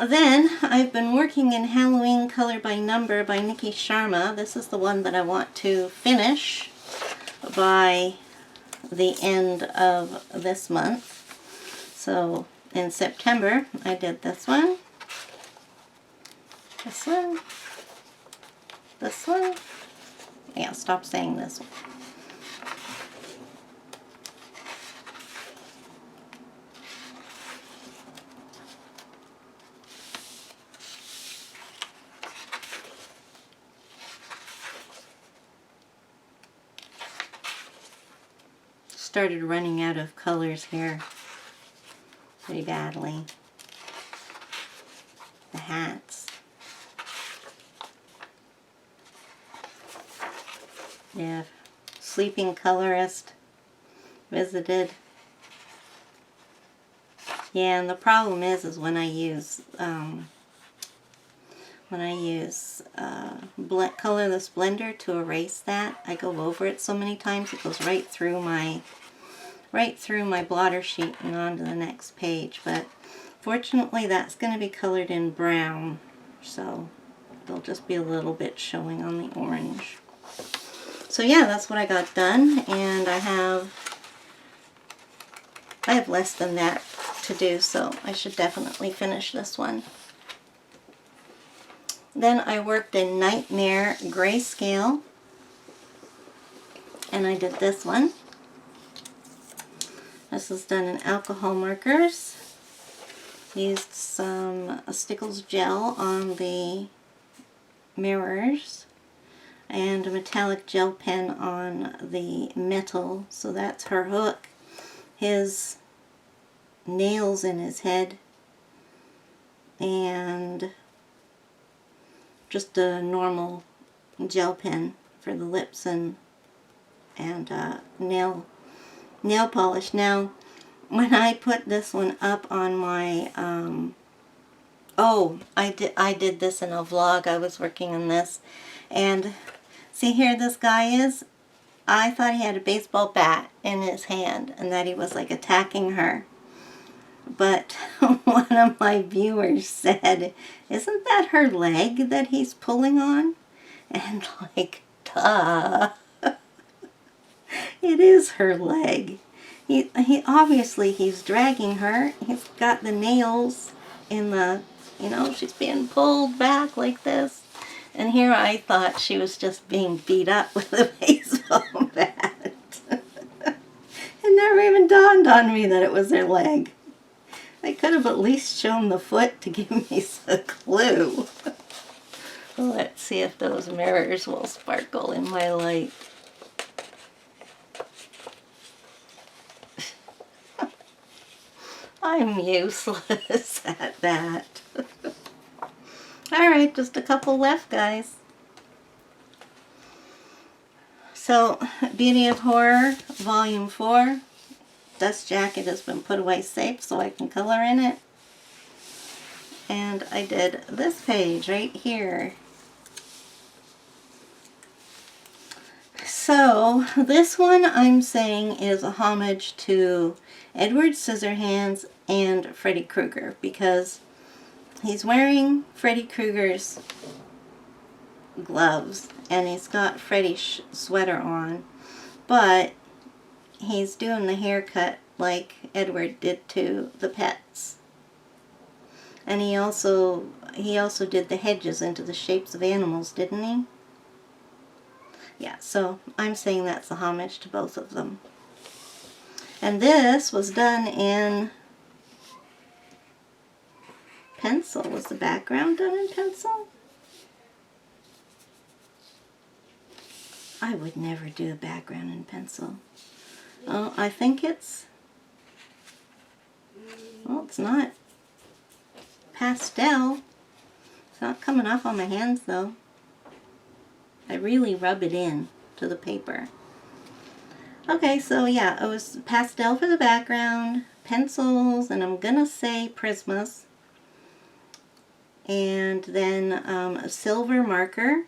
S1: Then I've been working in Halloween Color by Number by Nikki Sharma. This is the one that I want to finish by the end of this month. So in September I did this one, this one, this one. Yeah, stop saying this one. Started running out of colors here pretty badly. The hats. Yeah, sleeping colorist visited. Yeah, and the problem is when I use colorless blender to erase that, I go over it so many times it goes right through my blotter sheet and onto the next page. But fortunately that's going to be colored in brown, so there'll just be a little bit showing on the orange. So yeah, that's what I got done, and I have less than that to do, so I should definitely finish this one. Then I worked in Nightmare Grayscale, and I did this one. This is done in alcohol markers. Used some Stickles gel on the mirrors and a metallic gel pen on the metal. So that's her hook, his nails in his head, and just a normal gel pen for the lips and nail polish. Now, when I put this one up on my, I did this in a vlog. I was working on this, and see here, this guy is, I thought he had a baseball bat in his hand and that he was like attacking her. But one of my viewers said, isn't that her leg that he's pulling on? And like, duh. It is her leg. He obviously he's dragging her. He's got the nails in the, you know, she's being pulled back like this. And here I thought she was just being beat up with a baseball bat. It never even dawned on me that it was her leg. They could have at least shown the foot to give me a clue. Let's see if those mirrors will sparkle in my light. I'm useless at that. Alright, just a couple left, guys. So, Beauty of Horror, Volume 4. Dust jacket has been put away safe so I can color in it. And I did this page right here. So, this one I'm saying is a homage to Edward Scissorhands and Freddy Krueger, because he's wearing Freddy Krueger's gloves and he's got Freddy's sweater on, but he's doing the haircut like Edward did to the pets. And he also did the hedges into the shapes of animals, didn't he? Yeah, so I'm saying that's a homage to both of them. And this was done in pencil. Was the background done in pencil? I would never do a background in pencil. Oh, I think it's, well, it's not pastel. It's not coming off on my hands though. I really rub it in to the paper. Okay, so yeah, it was pastel for the background, pencils, and I'm gonna say Prismas, and then a silver marker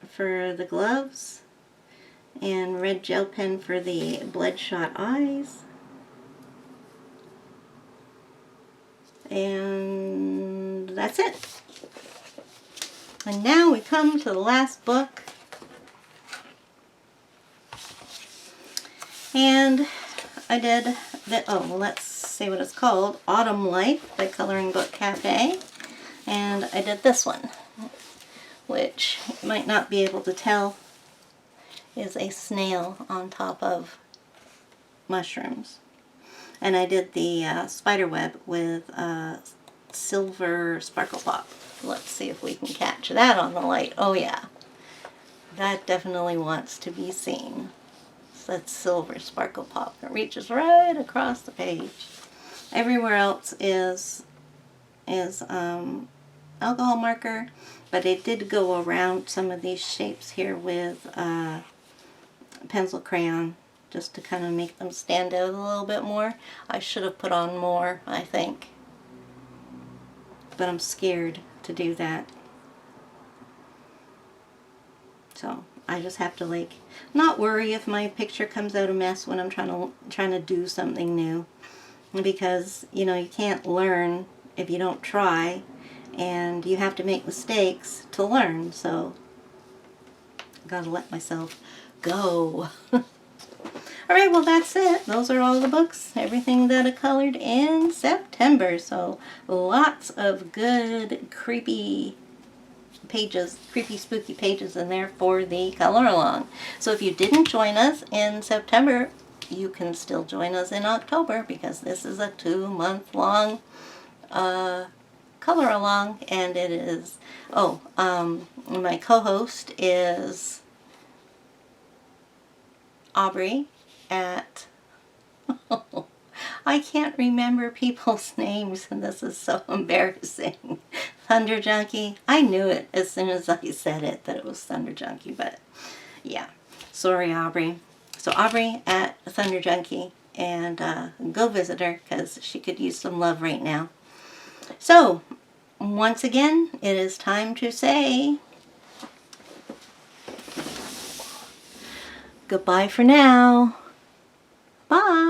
S1: for the gloves, and red gel pen for the bloodshot eyes, and that's it. And now we come to the last book. And I did that, oh, well, let's see what it's called. Autumn Life by Coloring Book Cafe. And I did this one, which you might not be able to tell is a snail on top of mushrooms. And I did the spider web with silver sparkle pop. Let's see if we can catch that on the light. Oh yeah, that definitely wants to be seen. So that's silver sparkle pop. It reaches right across the page. Everywhere else is alcohol marker, but I did go around some of these shapes here with pencil crayon, just to kind of make them stand out a little bit more. I should have put on more, I think, but I'm scared to do that. So I just have to, like, not worry if my picture comes out a mess when I'm trying to do something new, because you know, you can't learn if you don't try, and you have to make mistakes to learn. So I gotta let myself go. Alright, well that's it. Those are all the books, everything that I colored in September. So lots of good creepy pages, creepy spooky pages in there for the color along. So if you didn't join us in September, you can still join us in October, because this is a 2-month-long color along, and it is, my co-host is Aubrey at, I can't remember people's names, and this is so embarrassing. Thunder Junkie. I knew it as soon as I said it, that it was Thunder Junkie, but yeah. Sorry, Aubrey. So Aubrey at Thunder Junkie, and go visit her, because she could use some love right now. So, once again, it is time to say goodbye for now. Bye.